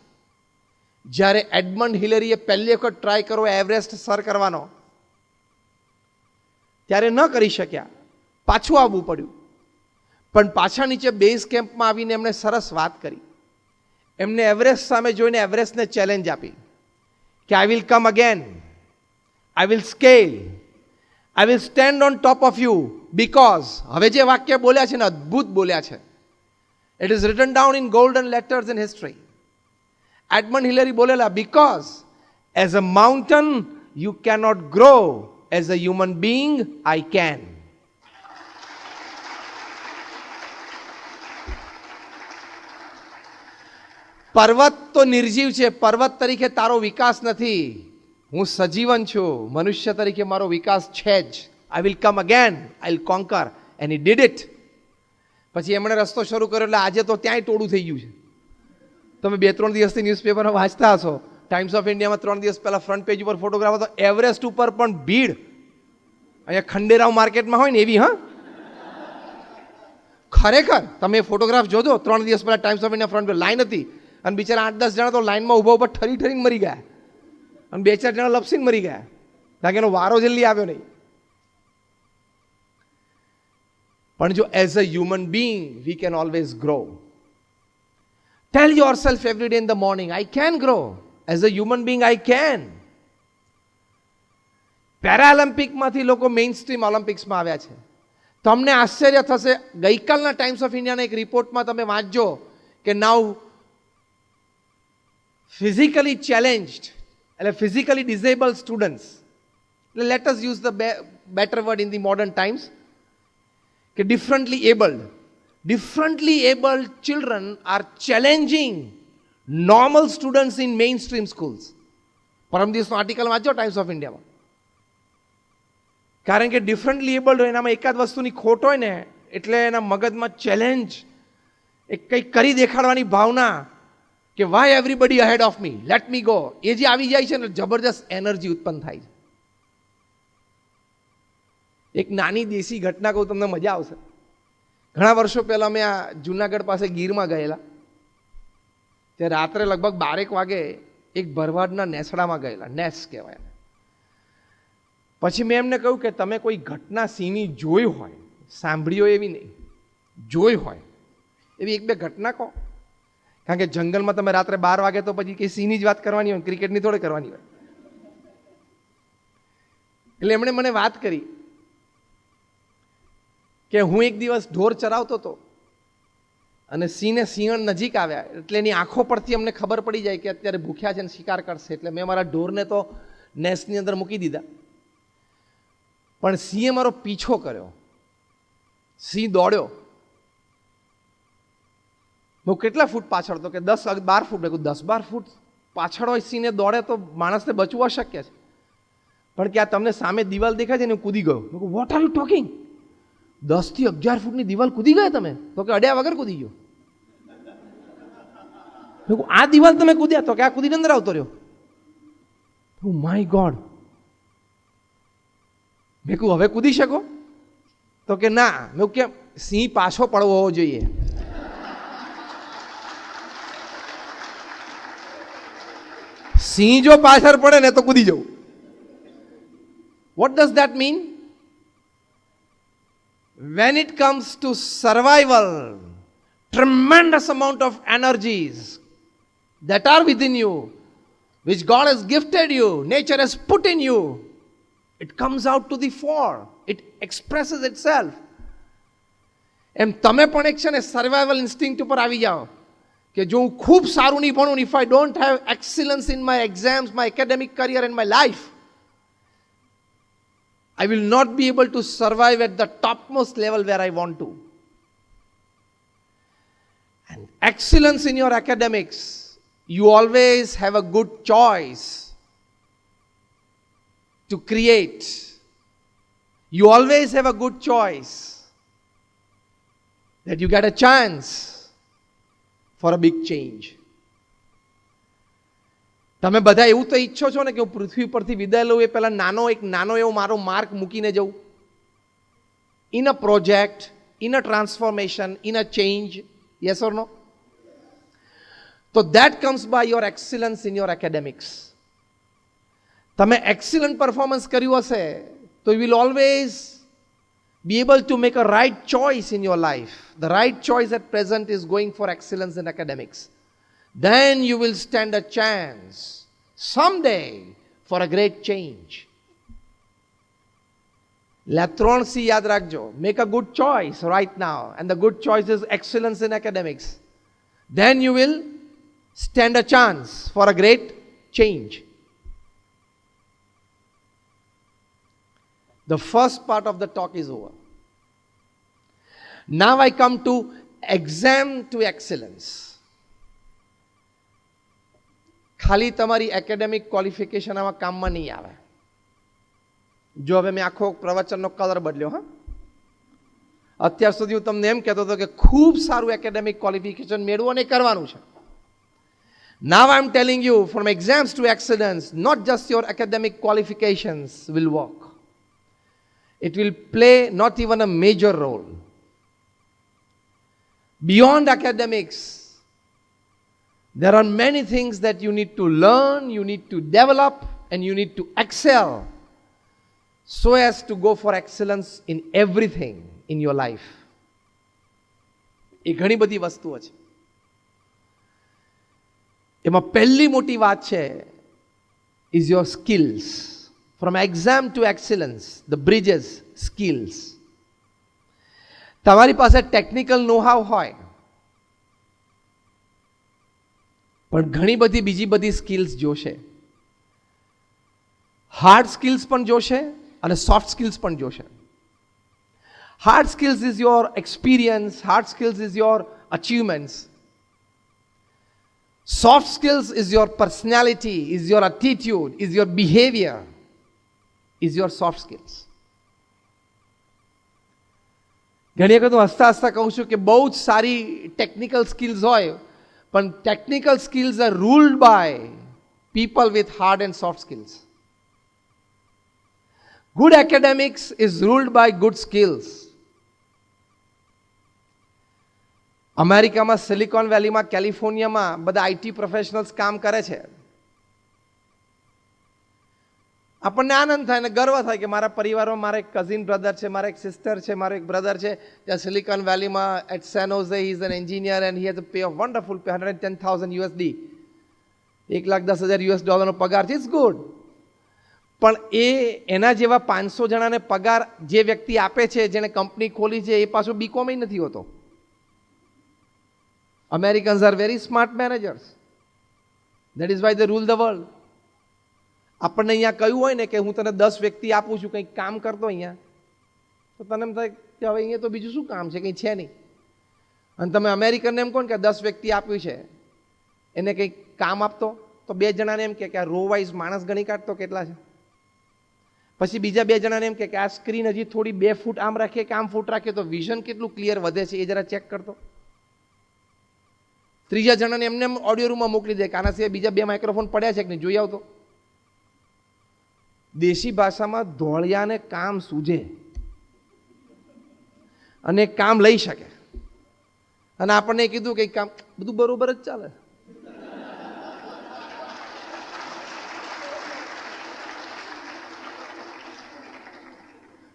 [SPEAKER 1] જ્યારે એડમંડ હિલેરીએ પહેલી વખત ટ્રાય કરો Everest sir કરવાનો, ત્યારે ન કરી શક્યા, પાછું આવવું પડ્યું. પણ પાછા નીચે બેઝ કેમ્પમાં આવીને એમણે સરસ વાત કરી. એમને એવરેસ્ટ સામે જોઈને એવરેસ્ટને ચેલેન્જ આપી કે I will come again, I will scale, I will stand on top of you. Because હવે જે વાક્ય બોલ્યા છે ને અદ્ભુત બોલ્યા છે. It is written down in golden letters in history. Edmund Hillary બોલેલા, because as a mountain you cannot grow, as a human being I can. પર્વત તો નિર્જીવ છે, પર્વત તરીકે તારો વિકાસ નથી. હું સજીવન છું, મનુષ્ય તરીકે મારો વિકાસ છે જ. I will come again, I will conquer. And he did it. પછી એમણે રસ્તો શરૂ કર્યો એટલે આજે તો ત્યાંય ટોળું થઈ ગયું છે. તમે 2-3 દિવસથી ન્યૂઝપેપરમાં વાંચતા હશો, ટાઈમ્સ ઓફ ઇન્ડિયામાં 3 દિવસ પહેલા ફ્રન્ટ પેજ ઉપર ફોટોગ્રાફ હતો. એવરેસ્ટ ઉપર પણ ભીડ અહીંયા ખંડેરાવ માર્કેટમાં હોય ને એવી. હા, ખરેખર તમે ફોટોગ્રાફ જોજો. 3 દિવસ પહેલા times of India front page line હતી અને બિચારા 8-10 જણા તો લાઈનમાં ઊભા ઊભા ઠરીને મરી ગયા અને 2-4 જણા લપસીને મરી ગયા, કારણ કે એનો વારો જલ્દી આવ્યો નહીં. પણ જો as a human being we can always grow. Tell yourself every day in the morning, I can grow. As a human being I can. પેરાલિમ્પિકમાંથી લોકો મેઇન સ્ટ્રીમ ઓલિમ્પિક્સમાં આવ્યા છે. તમને આશ્ચર્ય થશે, ગઈકાલના ટાઈમ્સ ઓફ ઇન્ડિયાના એક રિપોર્ટમાં તમે વાંચજો કે નાઉ ફિઝિકલી ચેલેન્જડ એટલે ફિઝિકલી ડિઝેબલ સ્ટુડન્ટ્સ, એટલે let us use the better word in the modern times, કે differently abled children are challenging normal students in mainstream schools. પરમ દિવસનો આર્ટિકલ વાંચો ટાઈમ્સ ઓફ ઇન્ડિયામાં. કારણ કે ડિફરન્ટલી એબલ્ડ હોય એનામાં એકાદ વસ્તુની ખોટ હોય ને એટલે એના મગજમાં ચેલેન્જ, એક કંઈક કરી દેખાડવાની ભાવના કે why everybody ahead of me, let me go, એ જે આવી જાય છે ને જબરજસ્ત એનર્જી ઉત્પન્ન થાય છે. એક નાની દેશી ઘટના કહું, તમને મજા આવશે. ઘણા વર્ષો પહેલાં અમે આ જુનાગઢ પાસે ગીરમાં ગયેલા, ત્યાં રાત્રે લગભગ 12 વાગે એક ભરવાડના નેસડામાં ગયેલા, નેસ કહેવાય. પછી મેં એમને કહ્યું કે તમે કોઈ ઘટના સિંહની જોઈ હોય, સાંભળી હોય એવી નહીં, જોઈ હોય એવી 1-2 ઘટના કહો. કારણ કે જંગલમાં તમે રાત્રે 12 વાગે તો પછી કે સિંહની જ વાત કરવાની હોય, ક્રિકેટની થોડી કરવાની હોય. એટલે એમણે મને વાત કરી કે હું એક દિવસ ઢોર ચરાવતો હતો અને સિંહણ નજીક આવ્યા એટલે એની આંખો પરથી અમને ખબર પડી જાય કે અત્યારે ભૂખ્યા છે ને શિકાર કરશે. એટલે મેં મારા ઢોરને તો નેસની અંદર મૂકી દીધા, પણ સિંહે મારો પીછો કર્યો. સિંહ દોડ્યો. હું કેટલા ફૂટ પાછળ? તો કે 10-12 ફૂટ. મેં કહ્યું 10-12 ફૂટ પાછળ હોય સિંહને દોડે તો માણસને બચવું અશક્ય છે. પણ કે આ તમને સામે દિવાલ દેખાય છે ને, હું કૂદી ગયો. મેં કહ્યું વોટ આર યુ ટોકિંગ? 10થી 11 ફૂટની દિવાલ કૂદી ગયા તમે? તો કે અડ્યા વગર કૂદી ગયો. મેં કહ્યું આ દિવાલ તમે કૂદ્યા? તો કે આ કૂદીને અંદર આવતો રહ્યો. My God. મેં કહ્યું હવે કૂદી શકો? તો કે ના. મેં કેમ? સિંહ પાછો પડવો હોવો જોઈએ. સિંહ જો પાછળ પડે ને તો કૂદી જવું. What does that mean? when it comes to survival, tremendous amount of energies that are within you, which God has gifted you, nature has put in you, it comes out to the fore. It expresses itself. એમ તમે પણ એક છે ને survival instinct ઉપર આવી જાઓ કે જો હું ખૂબ સારું નહીં ભણું, if I don't have excellence in my exams, my academic career and my life, I will not be able to survive at the topmost level where I want to. And excellence in your academics, you always have a good choice to create. You always have a good choice that you get a chance for a big change. તમે બધા એવું તો ઈચ્છો છો ને કે હું પૃથ્વી પરથી વિદાય લઉં એ પહેલાં નાનો એવો મારો માર્ક મૂકીને જઉં, in a project, in a transformation, in a change. Yes or no? તો that comes by your excellence in your academics. તમે એક્સિલન્ટ પરફોર્મન્સ કર્યું હશે તો you will always be able to make a right choice in your life. The right choice at present is going for excellence in academics. Then you will stand a chance someday for a great change. La 3C yaad rakhjo. Make a good choice right now, and the good choice is excellence in academics. Then you will stand a chance for a great change. The first part of the talk is over. Now I come to exam to excellence. ખાલી તમારી academic qualification આમાં કામમાં નહીં આવે. જો હવે મેં આખો પ્રવચનનો કલર બદલ્યો. હા, અત્યાર સુધી હું તમને એમ કહેતો હતો કે ખૂબ સારું એકેડેમિક ક્વોલિફિકેશન મેળવો અને કરવાનું છે. Now I am telling you, from exams to excellence, not just your academic qualifications will work. It will play not even a major role. Beyond academics, there are many things that you need to learn, you need to develop, and you need to excel so as to go for excellence in everything in your life. એ ઘણી બધી વસ્તુઓ છે. એમાં પહેલી મોટી વાત છે is your skills. From exam to excellence, the bridges, skills. તમારી પાસે ટેકનિકલ નો-હાવ હોય પણ ઘણી બધી બીજી બધી સ્કિલ્સ જોશે. હાર્ડ સ્કિલ્સ પણ જોશે અને સોફ્ટ સ્કિલ્સ પણ જોશે. Hard skills is your experience, hard skills is your achievements. Soft skills is your personality, is your attitude, is your behaviour, is your soft skills. ઘણી વખત હું હસતા હસતા કહું છું કે બહુ જ સારી ટેકનિકલ સ્કિલ્સ હોય પણ technical skills are ruled by people with hard and soft skills. Good academics is ruled by good skills. અમેરિકામાં સિલિકોન વેલીમાં, કેલિફોર્નિયામાં બધા આઈટી પ્રોફેશનલ્સ કામ કરે છે. આપણને આનંદ થાય અને ગર્વ થાય કે મારા પરિવારમાં મારા એક કઝિન બ્રધર છે, મારા એક સિસ્ટર છે, મારો એક બ્રધર છે ત્યાં સિલિકોન વેલીમાં at San Jose. He is an engineer and he has a pay of wonderful pay, $110,000 USD, $1,10,000 પગાર છે. It's good. પણ એના જેવા 500 જણાને પગાર જે વ્યક્તિ આપે છે, જેણે કંપની ખોલી છે, એ પાછો બીકોમ નથી હોતો. Americans are very smart managers. That is why they rule the world. આપણને અહીંયા કહ્યું હોય ને કે હું તને 10 વ્યક્તિ આપું છું, કંઈક કામ કરતો અહીંયા, તો તને એમ થાય કે હવે અહીંયા તો બીજું શું કામ છે, કંઈ છે નહીં. અને તમે અમેરિકનને એમ કહો ને કે 10 વ્યક્તિ આપ્યું છે, એને કંઈક કામ આપતો, તો 2 જણાને એમ કે આ રો વાઇઝ માણસ ગણી કાઢતો કેટલા છે. પછી બીજા 2 જણાને એમ કે આ સ્ક્રીન હજી થોડી 2 ફૂટ આમ રાખીએ કે આમ ફૂટ રાખીએ તો વિઝન કેટલું ક્લિયર વધે છે એ જરા ચેક કરતો. ત્રીજા જણાને એમને ઓડિયો રૂમમાં મોકલી દે કે આના સિવાય બીજા 2 માઇક્રોફોન પડ્યા છે કે નહીં જોઈ આવતો. દેશી ભાષામાં ધોળિયાને કામ સૂજે અને કામ લઈ શકે. અને આપણને કીધું કે કામ બધું બરોબર જ ચાલે.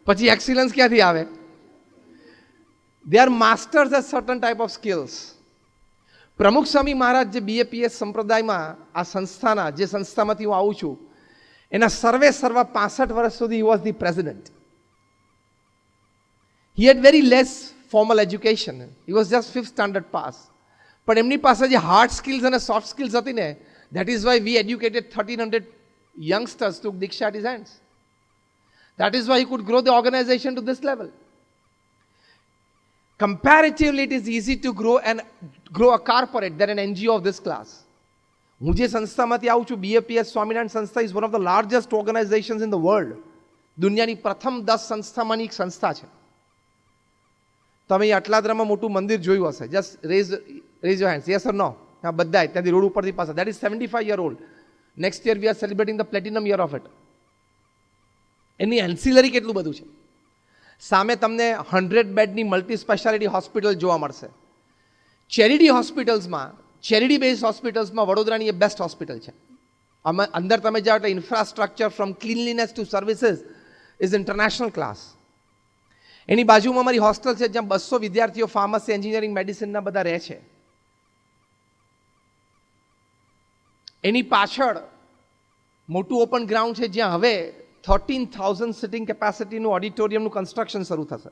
[SPEAKER 1] પછી એક્સિલન્સ ક્યાંથી આવે? They are masters at certain type of skills. પ્રમુખ સ્વામી મહારાજ જે બીએપીએસ સંપ્રદાયમાં આ સંસ્થાના જે સંસ્થામાંથી હું આવું છું એના સર્વે 65 વર્ષ સુધી he was the president. He had very less formal education. He was just 5th standard pass. પણ એમની પાસે જે હાર્ડ સ્કિલ્સ અને સોફ્ટ સ્કિલ્સ હતી ને, that is why we educated 1300 youngsters took Diksha at his hands. That is why he could grow the organization to this level. Comparatively, it is easy to grow a corporate than an NGO of this class. હું જે સંસ્થામાંથી આવું છું, BAPS Swaminarayan સંસ્થા is one of the largest organisations in the world. દુનિયાની પ્રથમ 10 સંસ્થામાંની એક સંસ્થા છે. તમે અટલાદરામાં મોટું મંદિર જોયું હશે. Just raise your hands, yes or no? હા, બધા ત્યાંથી રોડ ઉપરથી પાસે. That is 75 year old. Next year we are celebrating the platinum year of it. એની એન્સિલરી કેટલું બધું છે. સામે તમને 100 બેડની મલ્ટી સ્પેશિયાલિટી હોસ્પિટલ જોવા મળશે. ચેરિટી હોસ્પિટલ્સમાં, ચેરિટી બેઝ હોસ્પિટલ્સમાં વડોદરાની એ બેસ્ટ હોસ્પિટલ છે. અંદર તમે જાઓ એટલે infrastructure from cleanliness to services is international class. એની બાજુમાં અમારી હોસ્ટેલ છે જ્યાં 200 વિદ્યાર્થીઓ ફાર્મસી, એન્જિનિયરિંગ, મેડિસિનના બધા રહે છે. એની પાછળ મોટું ઓપન ગ્રાઉન્ડ છે જ્યાં હવે 13,000 સિટિંગ કેપેસિટીનું ઓડિટોરિયમનું કન્સ્ટ્રક્શન શરૂ થશે.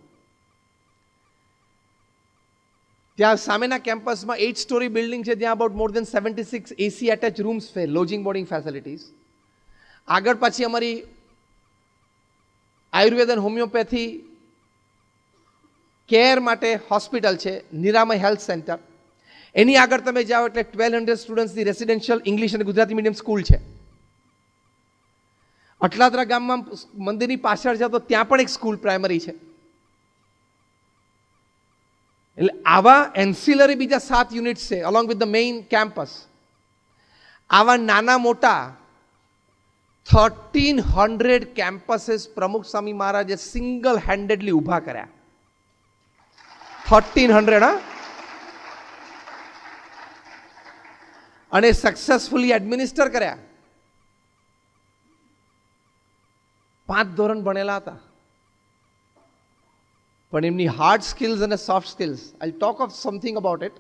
[SPEAKER 1] ત્યાં સામેના કેમ્પસમાં 8 સ્ટોરી બિલ્ડિંગ છે જ્યાં about more than 76 AC attach rooms છે, લોજિંગ બોર્ડિંગ ફેસિલિટીઝ. આગળ પછી અમારી આયુર્વેદ અને હોમિયોપેથી કેર માટે હોસ્પિટલ છે, નિરામય હેલ્થ સેન્ટર. એની આગળ તમે જાઓ એટલે 1200 સ્ટુડન્ટ્સની રેસિડેન્શિયલ ઇંગ્લિશ અને ગુજરાતી મીડિયમ સ્કૂલ છે. અટલાદરા ગામમાં મંદિરની પાછળ જાઓ તો ત્યાં પણ એક સ્કૂલ પ્રાઇમરી છે. એટલે આવા એન્સિલરી બીજા 7 યુનિટ્સ છે along with the main campus. આવા નાના મોટા 1300 કેમ્પસીસ પ્રમુખ સ્વામી મહારાજે સિંગલ હેન્ડેડલી ઊભા કર્યા. 1300, હા, અને સક્સેસફુલી એડમિનિસ્ટર કર્યા. 5 ધોરણ ભણેલા હતા, પણ એમની હાર્ડ સ્કિલ્સ અને soft skills, I talk of something about it,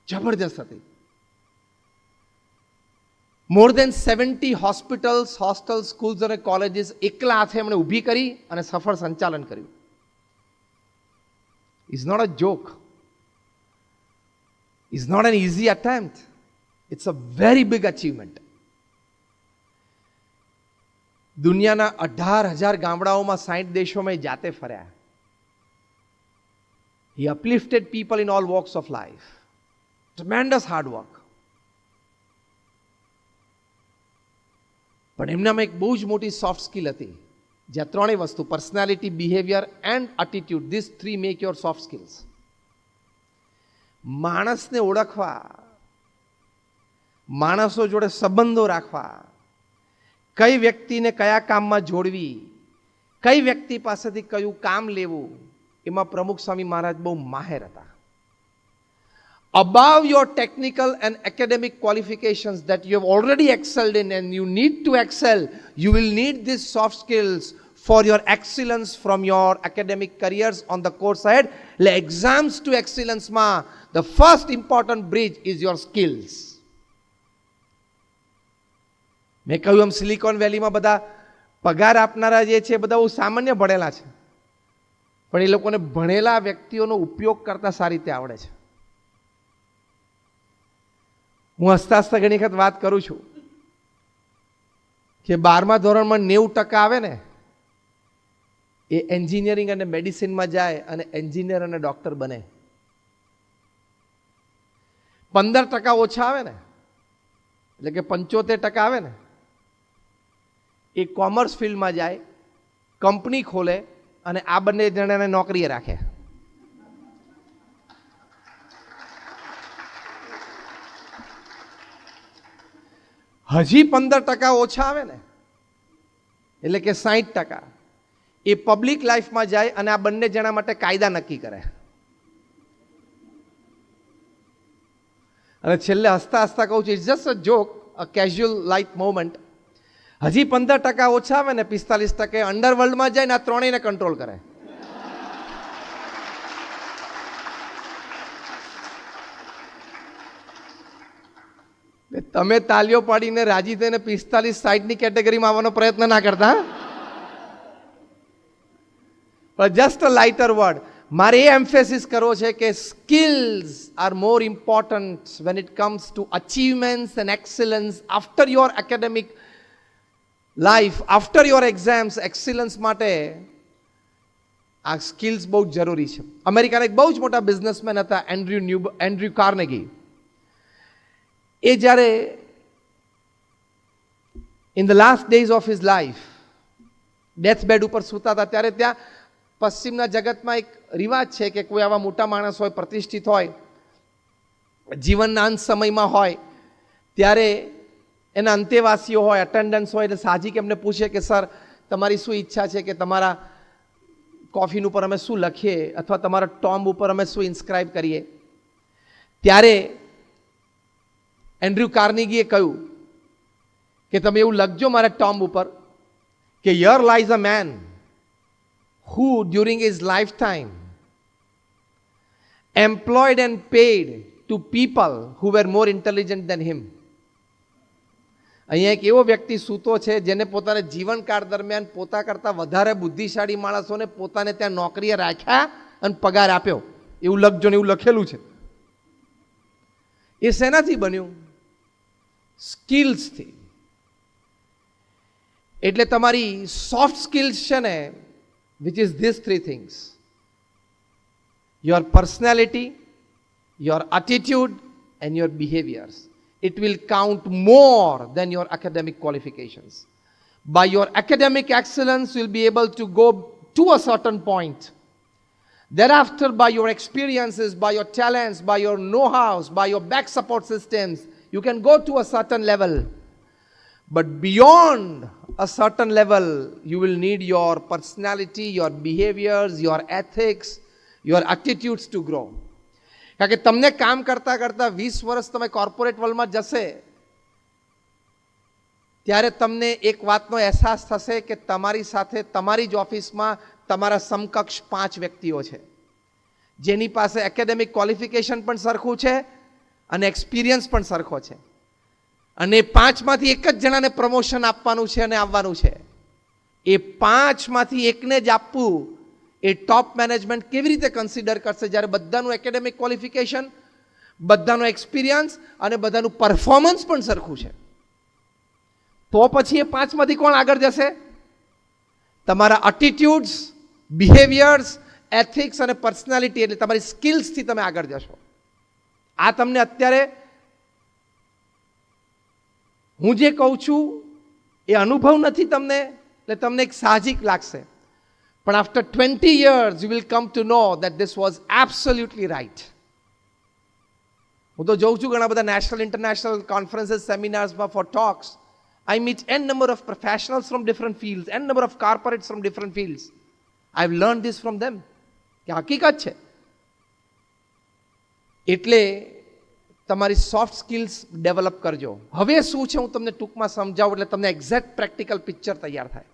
[SPEAKER 1] જબરજસ્ત હતી. More than 70 hospitals, hostels, schools અને કોલેજીસ એકલા હાથે એમણે ઊભી કરી અને સફળ સંચાલન કર્યું. Is not a joke, is not an easy attempt, it's a very big achievement. દુનિયાના 18,000 ગામડાઓમાં 60 દેશોમાં જાતે ફર્યા. He uplifted people in all walks of life. Tremendous hard work. પણ એમનામાં એક બહુ જ મોટી સોફ્ટ સ્કિલ હતી, જ્યાં 3 વસ્તુ, personality, behaviour and attitude, this 3 make your soft skills. માણસને ઓળખવા, માણસો જોડે સંબંધો રાખવા, કઈ વ્યક્તિને કયા કામમાં જોડવી, કઈ વ્યક્તિ પાસેથી કયું કામ લેવું, એમાં પ્રમુખ સ્વામી મહારાજ બહુ માહેર હતા. Above your technical and academic qualifications that you have already excelled in and you need to excel, you will need these soft skills for your excellence from your academic careers on the course ahead. Le exams to excellence ma, the first important bridge is your skills. મેં કહ્યું એમ silicon વેલીમાં બધા પગાર આપનારા જે છે બધા બહુ સામાન્ય ભણેલા છે, પણ એ લોકોને ભણેલા વ્યક્તિઓનો ઉપયોગ કરતા સારી રીતે આવડે છે. હું હસતા હસતા ઘણી વખત વાત કરું છું કે 12મા ધોરણમાં 90% આવે ને એ એન્જિનિયરિંગ અને મેડિસિનમાં જાય અને એન્જિનિયર અને ડોક્ટર બને. 15% ઓછા આવે ને એટલે કે 75% આવે ને એ કોમર્સ ફિલ્ડમાં જાય, કંપની ખોલે અને આ બંને જણાને નોકરીએ રાખે. હજી 15% ઓછા આવે ને એટલે કે 60% એ પબ્લિક લાઈફમાં જાય અને આ બંને જણા માટે કાયદા નક્કી કરે. અને છેલ્લે હસતા હસતા કહું છું, it's just a joke, a casual light moment. હજી 15% ઓછા આવે ને 45% અંડરવર્લ્ડમાં જાય ને આ ત્રણેયને કંટ્રોલ કરે. તમે તાલીઓ પાડીને રાજી થઈને 45-60ની કેટેગરીમાં આવવાનો પ્રયત્ન ના કરતા. પણ જસ્ટ અ લાઇટર વર્ડ. મારે એ એમ્ફેસિસ કરવો છે કે skills are more important when it comes to achievements and excellence after your academic life, after your exams. Excellence માટે આ સ્કિલ્સ બહુ જ જરૂરી છે. અમેરિકાના એક બહુ જ મોટા બિઝનેસમેન હતા એન્ડ્રુ કાર્નેગી. એ જ્યારે in the last days of his life death bed ઉપર સૂતા હતા, ત્યારે ત્યાં પશ્ચિમના જગતમાં એક રિવાજ છે કે કોઈ આવા મોટા માણસ હોય, પ્રતિષ્ઠિત હોય, જીવનના અંત સમયમાં હોય, ત્યારે એના અંતેવાસીઓ હોય, અટેન્ડન્સ હોય, એટલે સાહજિક એમને પૂછે કે સર તમારી શું ઈચ્છા છે કે તમારા કોફિન ઉપર અમે શું લખીએ અથવા તમારા ટોમ્બ ઉપર અમે શું ઇન્સ્ક્રાઇબ કરીએ. ત્યારે એન્ડ્રુ કાર્નેગીએ કહ્યું કે તમે એવું લખજો મારા ટોમ્બ ઉપર કે here lies a man who during his lifetime employed and paid to people who were more intelligent than him. અહીંયા એક એવો વ્યક્તિ સૂતો છે જેને પોતાના જીવનકાળ દરમિયાન પોતા કરતાં વધારે બુદ્ધિશાળી માણસોને પોતાને ત્યાં નોકરીએ રાખ્યા અને પગાર આપ્યો. એવું લખજો ને એવું લખેલું છે. એ શેનાથી બન્યું? સ્કિલ્સથી. એટલે તમારી સોફ્ટ સ્કિલ્સ છે ને, which is these three things: your personality, your attitude and your behaviors. It will count more than your academic qualifications. By your academic excellence, you'll be able to go to a certain point. Thereafter, by your experiences, by your talents, by your know-hows, by your back support systems, you can go to a certain level. But beyond a certain level, you will need your personality, your behaviors, your ethics, your attitudes to grow. કારણ કે તમને કામ કરતા કરતા 20 વર્ષ તમે corporate વર્લ્ડમાં જશે ત્યારે તમને એક વાતનો અહેસાસ થશે કે તમારી સાથે તમારી જ ઓફિસમાં તમારા સમકક્ષ 5 વ્યક્તિઓ છે જેની પાસે એકેડેમિક ક્વોલિફિકેશન પણ સરખું છે અને એક્સપિરિયન્સ પણ સરખો છે, અને 5માંથી એક જ જણાને પ્રમોશન આપવાનું છે અને આવવાનું છે. એ 5માંથી એકને જ આપવું એ ટોપ મેનેજમેન્ટ કેવી રીતે કન્સિડર કરશે જ્યારે બધાનું એકેડેમિક ક્વોલિફિકેશન, બધાનો એક્સપિરિયન્સ અને બધાનું પરફોર્મન્સ પણ સરખું છે? તો પછી એ 5માંથી કોણ આગળ જશે? તમારા એટીટ્યુડ્સ, બિહેવિયર્સ, એથિક્સ અને પર્સનાલિટી એટલે તમારી સ્કિલ્સથી તમે આગળ જશો. આ તમને અત્યારે હું જે કહું છું એ અનુભવ નથી તમને, એટલે તમને એક સાહજિક લાગશે. પણ after 20 years you will come to know that this was absolutely right. હું તો જોઉં છું ઘણા બધા નેશનલ ઇન્ટરનેશનલ કોન્ફરન્સીસ, સેમિનાર્સમાં for talks. I meet n number of professionals from different fields, n number of corporates from different fields. I've learned this from them. કે હકીકત છે. એટલે તમારી સોફ્ટ સ્કિલ્સ ડેવલપ કરજો. હવે શું છે હું તમને ટૂંકમાં સમજાવું એટલે તમને એક્ઝેક્ટ પ્રેક્ટિકલ પિક્ચર તૈયાર થાય.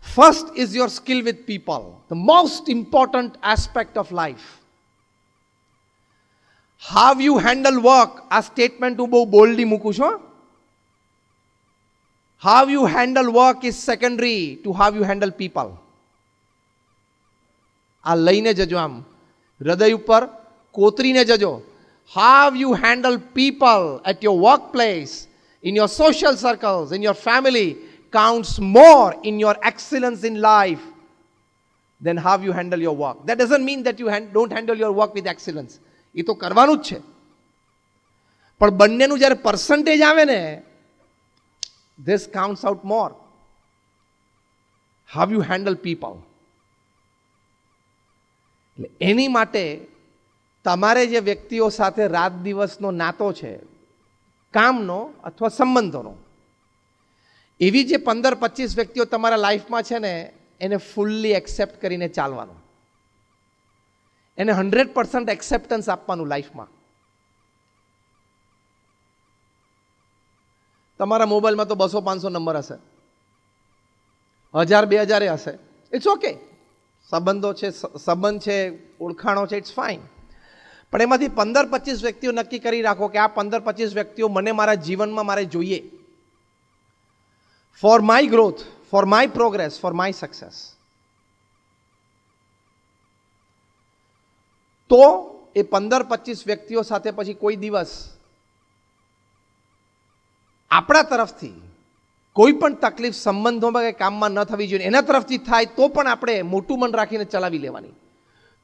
[SPEAKER 1] First is your skill with people, the most important aspect of life. How you handle work, આ સ્ટેટમેન્ટ હું બહુ બોલ્ડલી મૂકું છું. How you handle work is secondary to how you handle people. આ લઈને જજો, આમ હૃદય ઉપર કોતરીને જજો. How you handle people at your workplace, in your social circles, in your family counts more in your excellence in life than how you handle your work. That doesn't mean that you don't handle your work with excellence. એ તો કરવાનું જ છે, પણ બંનેનું જ્યારે percentage આવે ને, this counts out more. How you handle people. એટલે એની માટે તમારે જે વ્યક્તિઓ સાથે રાત દિવસનો નાતો છે, કામનો અથવા સંબંધોનો, એવી જે 15-25 વ્યક્તિઓ તમારા લાઈફમાં છે ને, એને ફૂલ્લી એક્સેપ્ટ કરીને ચાલવાનું, એને 100% એક્સેપ્ટન્સ આપવાનું લાઈફમાં. તમારા મોબાઈલમાં તો 200-500 નંબર હશે, 1000-2000 હશે, ઇટ્સ ઓકે. સંબંધો છે, સંબંધ છે, ઓળખાણો છે, ઇટ્સ ફાઇન. પણ એમાંથી 15-25 વ્યક્તિઓ નક્કી કરી રાખો કે આ 15-25 વ્યક્તિઓ મને મારા જીવનમાં મારે જોઈએ, for my growth, for my progress, for my success. તો એ 15-25 વ્યક્તિઓ સાથે પછી કોઈ દિવસ આપણા તરફથી કોઈ પણ તકલીફ સંબંધોમાં કે કામમાં ન થવી જોઈએ. એના તરફથી થાય તો પણ આપણે મોટું મન રાખીને ચલાવી લેવાની.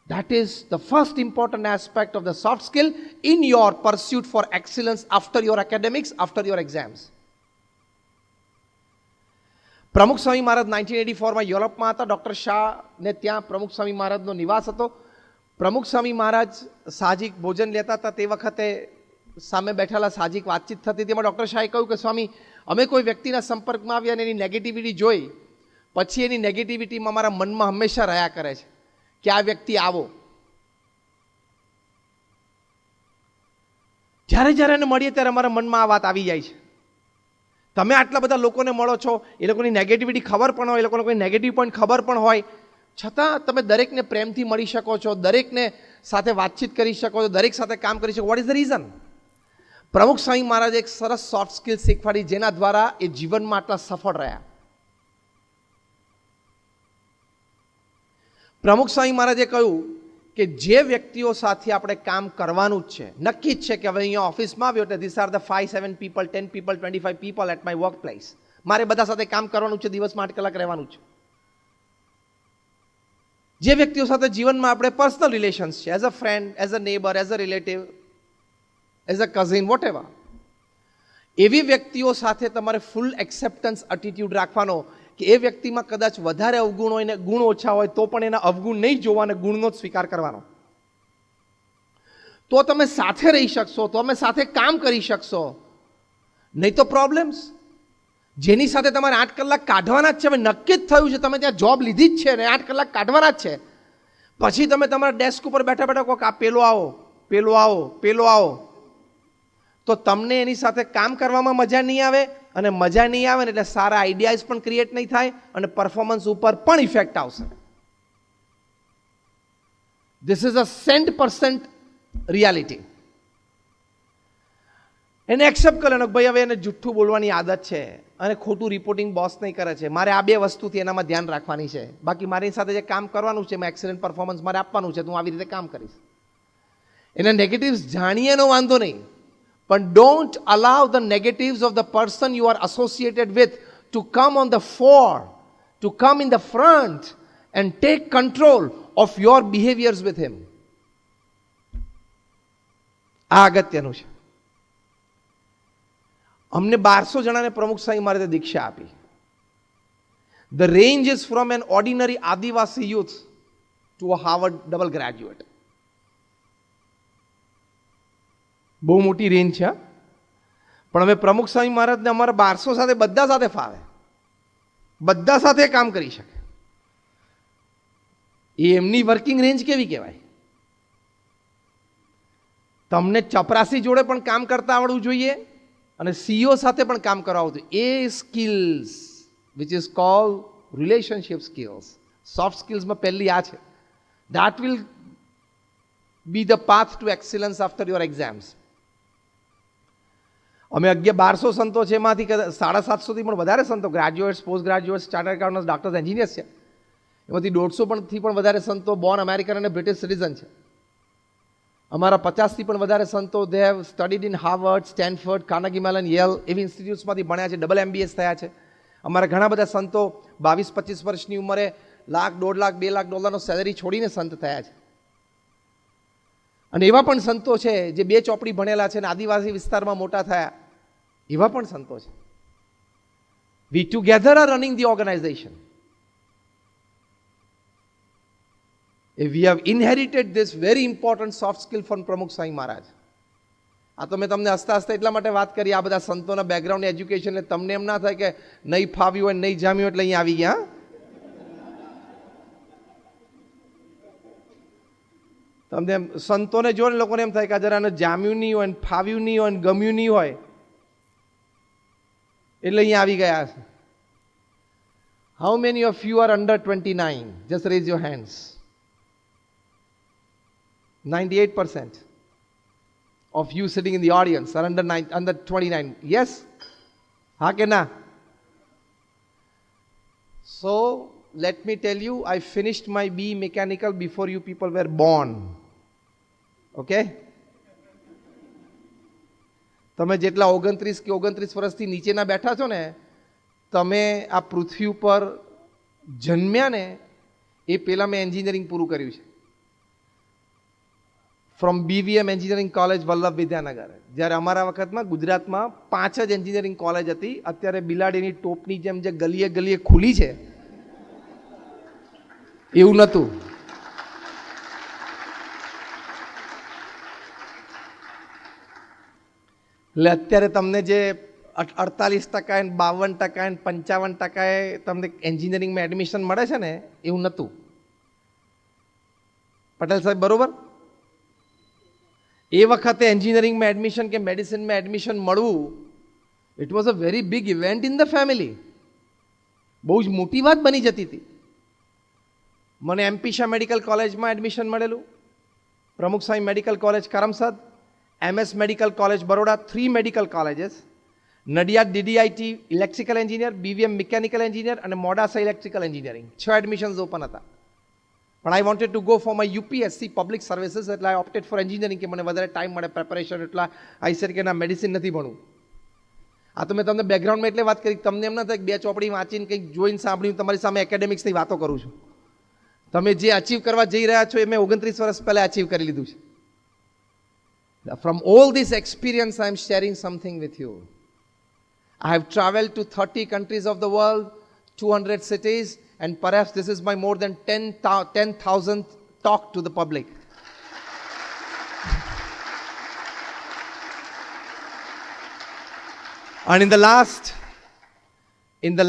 [SPEAKER 1] That is the first important aspect of the soft skill in your pursuit for excellence after your academics, after your exams. પ્રમુખ સ્વામી મહારાજ 1984માં યુરોપમાં હતા. ડૉક્ટર શાહને ત્યાં પ્રમુખ સ્વામી મહારાજનો નિવાસ હતો. પ્રમુખ સ્વામી મહારાજ સાહજિક ભોજન લેતા હતા. તે વખતે સામે બેઠેલા સાહજિક વાતચીત થતી. તેમાં ડૉક્ટર શાહે કહ્યું કે સ્વામી, અમે કોઈ વ્યક્તિના સંપર્કમાં આવ્યા અને એની નેગેટિવિટી જોઈ, પછી એની નેગેટિવિટીમાં મારા મનમાં હંમેશા રહ્યા કરે છે કે આ વ્યક્તિ આવો. જ્યારે જ્યારે એને મળીએ ત્યારે અમારા મનમાં આ વાત આવી જાય છે. તમે આટલા બધા લોકોને મળો છો, એ લોકોની નેગેટિવિટી ખબર પણ હોય, એ લોકોને કોઈ નેગેટિવ પોઈન્ટ ખબર પણ હોય, છતાં તમે દરેકને પ્રેમથી મળી શકો છો, દરેકને સાથે વાતચીત કરી શકો છો, દરેક સાથે કામ કરી શકો. Vote is the reason? પ્રમુખ સ્વામી મહારાજ એક સરસ સોફ્ટ સ્કિલ શીખવાડી, જેના દ્વારા એ જીવનમાં આટલા સફળ રહ્યા. પ્રમુખ સ્વામી મહારાજે કહ્યું કે જે વ્યક્તિઓ સાથે આપણે કામ કરવાનું જ છે, નક્કી જ છે કે હવે અહીંયા ઓફિસમાં આવ્યો એટલે this are the 5-7 people, 10 people, 25 people at my work place. મારે બધા સાથે કામ કરવાનું છે, દિવસમાં 8 કલાક રહેવાનું છે. જે વ્યક્તિઓ સાથે જીવનમાં આપણે પર્સનલ રિલેશન્સ છે, as a friend, as a neighbour, as a relative, as a cousin, whatever, એવી વ્યક્તિઓ સાથે તમારે ફૂલ એક્સેપ્ટન્સ એટીટ્યુડ રાખવાનો કે એ વ્યક્તિમાં કદાચ વધારે અવગુણ હોય ને ગુણ ઓછા હોય તો પણ એના અવગુણ નહીં જોવાને ગુણનો જ સ્વીકાર કરવાનો. તો તમે સાથે રહી શકશો, તો તમે સાથે કામ કરી શકશો. નહીં તો પ્રોબ્લેમ્સ. જેની સાથે તમારે 8 કલાક કાઢવાના જ છે, હવે નક્કી જ થયું છે, તમે ત્યાં જોબ લીધી જ છે ને 8 કલાક કાઢવાના જ છે, પછી તમે તમારા ડેસ્ક ઉપર બેઠા બેઠા કહો કે આ પેલો આવો, પેલો આવો, પેલો આવો, તો તમને એની સાથે કામ કરવામાં મજા નહીં આવે. અને મજા નહીં આવે ને એટલે સારા આઈડિયાઝ પણ ક્રિએટ નહીં થાય અને પરફોર્મન્સ ઉપર પણ ઇફેક્ટ આવશે. This is a 100% reality. એને એક્સેપ્ટ કરે ને ભાઈ હવે એને જુઠ્ઠું બોલવાની આદત છે અને ખોટું રિપોર્ટિંગ બોસ નહીં કરે છે, મારે આ 2 વસ્તુથી એનામાં ધ્યાન રાખવાની છે, બાકી મારી સાથે જે કામ કરવાનું છે એમાં એક્સેલન્ટ પરફોર્મન્સ મારે આપવાનું છે, તો હું આવી રીતે કામ કરીશ. એના નેગેટિવ્સ જાણીએ એનો વાંધો નહીં, but don't allow the negatives of the person you are associated with to come on the fore, to come in the front and take control of your behaviors with him. આ અગત્યનું છે. અમને 1200 જણાને પ્રમુખ સ્વામી મહારાજે દીક્ષા આપી. The range is from an ordinary Adivasi youth to a Harvard double graduate. બહુ મોટી રેન્જ છે. પણ હવે પ્રમુખ સ્વામી મહારાજને અમારા 1200 સાથે બધા સાથે ફાવે, બધા સાથે કામ કરી શકે. એ એમની વર્કિંગ રેન્જ કેવી કહેવાય? તમને ચપરાસી જોડે પણ કામ કરતા આવડવું જોઈએ અને સીઈઓ સાથે પણ કામ કરવા આવતું. એ skills which is called relationship skills, soft સ્કિલ્સમાં પહેલી આ છે. That will be the path to excellence after your exams. અમે 1200 સંતો છે, એમાંથી 750થી પણ વધારે સંતો graduates, post graduates, chartered accountants, doctors, engineers છે. એમાંથી 150થી પણ વધારે સંતો બોર્ન અમેરિકન અને બ્રિટિશ સિટીઝન છે. અમારા 50થી પણ વધારે સંતો they have studied in Harvard, Stanford, Carnegie Mellon, Yale એવી ઇન્સ્ટિટ્યૂટ્સમાંથી ભણ્યા છે, ડબલ MBAs થયા છે. અમારા ઘણા બધા સંતો 22-25 વર્ષની ઉંમરે $1,00,000, $1.5 લાખ, $2 લાખનો સેલરી છોડીને સંત થયા છે. અને એવા પણ સંતો છે જે 2 ચોપડી ભણેલા છે અને આદિવાસી વિસ્તારમાં મોટા થયા, એવા પણ સંતો છે. We together are running the organisation. We have inherited this very important soft skill from પ્રમુખ સ્વામી મહારાજ. આ તો મેં તમને હસતા હસતા એટલા માટે વાત કરી, આ બધા સંતોના બેકગ્રાઉન્ડ એજ્યુકેશન, એટલે તમને એમ ના થાય કે નહીં ફાવ્યું હોય, નહીં જામ્યું એટલે અહીંયા આવી ગયા. તમને એમ સંતોને જો ને લોકોને એમ થાય કે જરા જામ્યું નહીં હોય, ફાવ્યું નહીં હોય, ગમ્યું નહીં હોય એટલે અહીંયા આવી ગયા છે. How many of you are under 29? Just raise your hands. 98%. of you sitting in the audience are under 29. Yes? Ha ke na? So, let me tell you, I finished my BE Mechanical before you people were born. Okay? તમે જેટલા 29 કે 29 વર્ષથી નીચેના બેઠા છો ને, તમે આ પૃથ્વી ઉપર જન્મ્યા ને એ પહેલા મેં એન્જિનિયરિંગ પૂરું કર્યું છે. From BVM engineering college Vallabh Vidyanagar. જ્યારે અમારા વખતમાં ગુજરાતમાં 5 જ એન્જિનિયરિંગ કોલેજ હતી. અત્યારે બિલાડીની ટોપની જેમ જે ગલીએ ગલીએ ખુલી છે એવું નહોતું. એટલે અત્યારે તમને જે 48% 52% 55% તમને એન્જિનિયરિંગમાં એડમિશન મળે છે ને એવું નહોતું. પટેલ સાહેબ બરોબર? એ વખતે એન્જિનિયરિંગમાં એડમિશન કે મેડિસિનમાં એડમિશન મળવું it was a very big event in the family. બહુ જ મોટી વાત બની જતી હતી. મને MP Shah medical college admission મળેલું, Pramukh Sai medical college Karamsad, MS medical college Baroda, 3 medical colleges, Nadiad DDIT electrical engineer, BVM mechanical engineer અને Modasa electrical engineering. 6 admissions open હતા. પણ I wanted to go for my UPSC public services, એટલે આઈ ઓપ્ટેડ ફોર એન્જિનિયરિંગ કે મને વધારે time મળે preparation. એટલા I said કે ના, મેડિસિન નથી ભણવું. આ તો મેં તમને બેકગ્રાઉન્ડમાં એટલે વાત કરી, તમને એમ ના થાય 2 ચોપડી વાંચીને કંઈક જોઈને સાંભળ્યું તમારી સામે એકેડેમિક્સની વાતો કરું છું. તમે જે અચીવ કરવા જઈ રહ્યા છો એ મેં 29 વર્ષ પહેલા અચીવ કરી લીધું છે. From all this experience, I am sharing something with you. I have traveled to 30 countries of the world, 200 cities, and perhaps this is my more than 10,000th talk to the public. And in the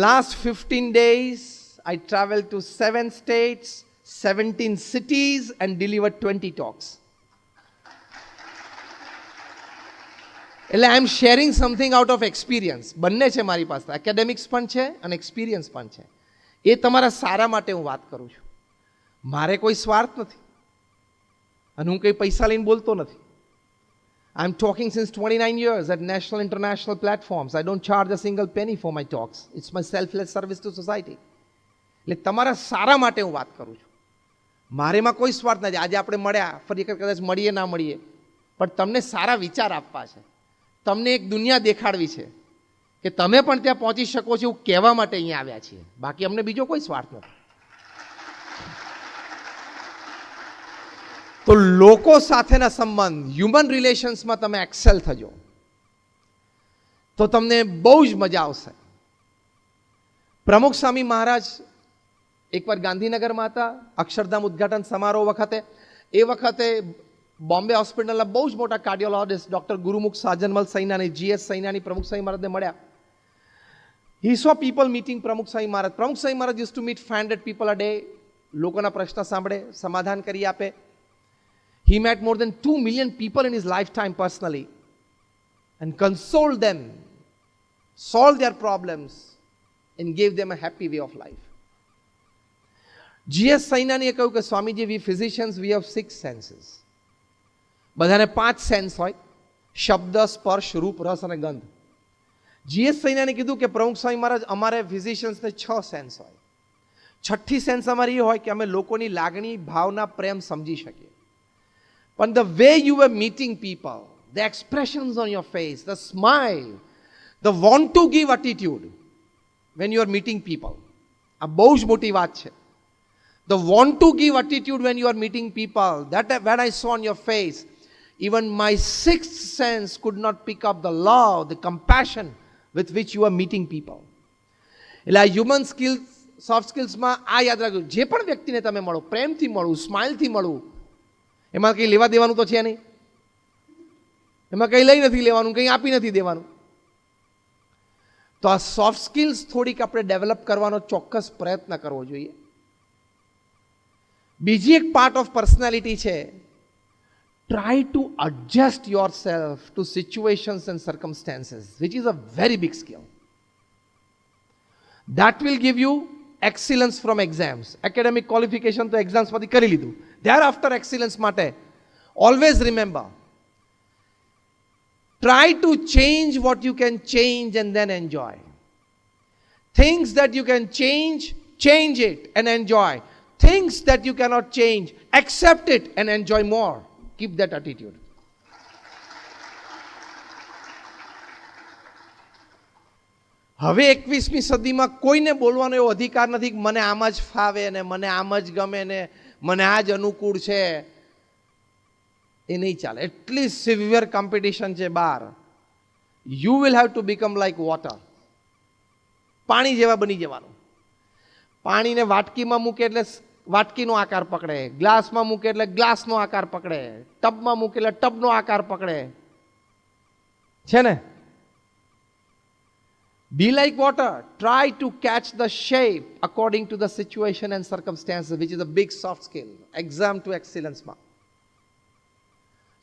[SPEAKER 1] last 15 days, I traveled to 7 states, 17 cities, and delivered 20 talks. એટલે I am sharing something out of experience. બંને છે મારી પાસે, academics પણ છે અને experience પણ છે. એ તમારા સારા માટે હું વાત કરું છું. મારે કોઈ સ્વાર્થ નથી અને હું કંઈ પૈસા લઈને બોલતો નથી. I am talking since 29 years at national international platforms. I don't charge a single penny for my talks. It's my selfless service to society. એટલે તમારા સારા માટે હું વાત કરું છું. મારેમાં કોઈ સ્વાર્થ નથી. આજે આપણે મળ્યા, ફરી કદાચ મળીએ ના મળીએ, પણ તમને સારા વિચાર આપવા છે, તમને એક દુનિયા દેખાડવી છે કે તમે પણ ત્યાં પહોંચી શકો છો એવું કહેવા માટે અહીંયા આવ્યા છીએ. બાકી અમને બીજો કોઈ સ્વાર્થ નથી. તો લોકો સાથેના સંબંધ, હ્યુમન રિલેશન્સમાં તમે એક્સેલ થજો તો તમને બહુ જ મજા આવશે. પ્રમુખ સ્વામી મહારાજ એકવાર ગાંધીનગરમાં હતા અક્ષરધામ ઉદ્ઘાટન સમારોહ વખતે. એ વખતે બોમ્બે હોસ્પિટલના બહુ જ મોટા કાર્ડિયોલોજિસ્ટ ડૉક્ટર ગુરુમુખ સાજનમલ સૈનાની, GS સૈનાની પ્રમુખ સ્વામી મહારાજને મળ્યા. He saw people meeting પ્રમુખ સ્વામી મહારાજ. પ્રમુખ Swami Maharaj used to meet 500 people a day. લોકોના પ્રશ્ન સાંભળે, સમાધાન કરી આપે. He met more than 2 million people in his lifetime personally and consoled them, solved their problems and gave them a happy way of life. GS સૈનાનીએ કહ્યું કે Swamiji, we physicians, we have 6 senses. બધાને 5 sense હોય: શબ્દ, સ્પર્શ, રૂપ, રસ અને ગંધ. GS સૈનાને કીધું કે પ્રમુખ સ્વામી મહારાજ, અમારે ફિઝિશિયન્સને 6 સેન્સ હોય. 6ઠ્ઠી સેન્સ અમારી એ હોય કે અમે લોકોની લાગણી, ભાવના, પ્રેમ સમજી શકીએ. પણ the way you were meeting people, the expressions on your face, the smile, the want to give attitude when you are meeting people, આ બહુ જ મોટી વાત છે. The want to give attitude when you are meeting people, that when I saw on your face, even my 6th sense could not pick up the love, the compassion with which you are meeting people. એટલે આ human skills, soft સ્કિલ્સમાં આ યાદ રાખજો. જે પણ વ્યક્તિને તમે મળો, પ્રેમથી મળવું, સ્માઇલથી મળવું, એમાં કંઈ લેવા દેવાનું તો છે નહીં. એમાં કંઈ લઈ નથી લેવાનું, કંઈ આપી નથી દેવાનું. તો આ સોફ્ટ સ્કિલ્સ થોડીક આપણે ડેવલપ કરવાનો ચોક્કસ પ્રયત્ન કરવો જોઈએ. બીજી એક પાર્ટ ઓફ પર્સનાલિટી છે, try to adjust yourself to situations and circumstances, which is a very big skill. That will give you excellence from exams. Academic qualification to exams માંથી કરી લીધું. Thereafter excellence માટે always remember, Try to change what you can change and then enjoy. Things that you can change, change it and enjoy. Things that you cannot change, accept it and enjoy more. Keep that attitude. હવે 21મી સદીમાં કોઈને બોલવાનો એવો અધિકાર નથી કે મને આમ જ ફાવે ને મને આમ જ ગમે ને મને આ જ અનુકૂળ છે. એ નહીં ચાલે. એટલી સિવિયર કોમ્પિટિશન છે બહાર. You will have to become like water. પાણી જેવા બની જવાનું. પાણીને વાટકીમાં મૂકે એટલે વાટકીનો આકાર પકડે, ગ્લાસમાં મૂકે એટલે ગ્લાસનો આકાર પકડે, ટબમાં મૂકે એટલે ટબનો આકાર પકડે છે ને. Be like water. Try to catch the shape according to the situation and circumstances, which is a big soft skill. Exam to excellence માં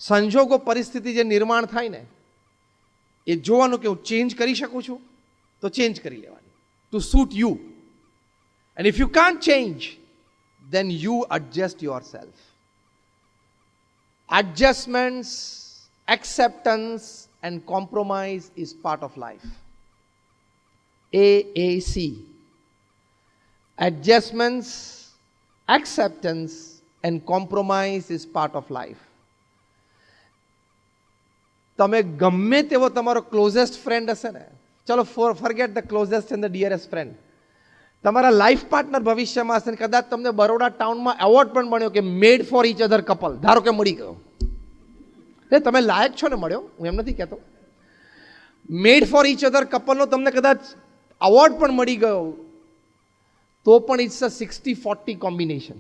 [SPEAKER 1] સંજોગો પરિસ્થિતિ જે નિર્માણ થાય ને એ જોવાનું કે હું ચેન્જ કરી શકું છું તો ચેન્જ કરી લેવાની to suit you. And if you can't change, then you adjust yourself. Adjustments, acceptance and compromise is part of life. AAC. Adjustments, acceptance and compromise is part of life. તમે ગમે તેવો તમારો ક્લોઝેસ્ટ ફ્રેન્ડ હશે ને, ચલો forget the closest and the ડિયરેસ્ટ friend, તમારા life partner ભવિષ્યમાં હશે ને કદાચ તમને બરોડા ટાઉનમાં એવોર્ડ પણ મળ્યો કે મેડ ફોર ઈચ અધર કપલ, ધારો કે મળી ગયો, એટલે તમે લાયક છો ને મળ્યો, હું એમ નથી કહેતો, મેડ ફોર ઈચ અધર કપલનો તમને કદાચ અવોર્ડ પણ મળી ગયો તો પણ ઇટ્સ અ 60-40 કોમ્બિનેશન.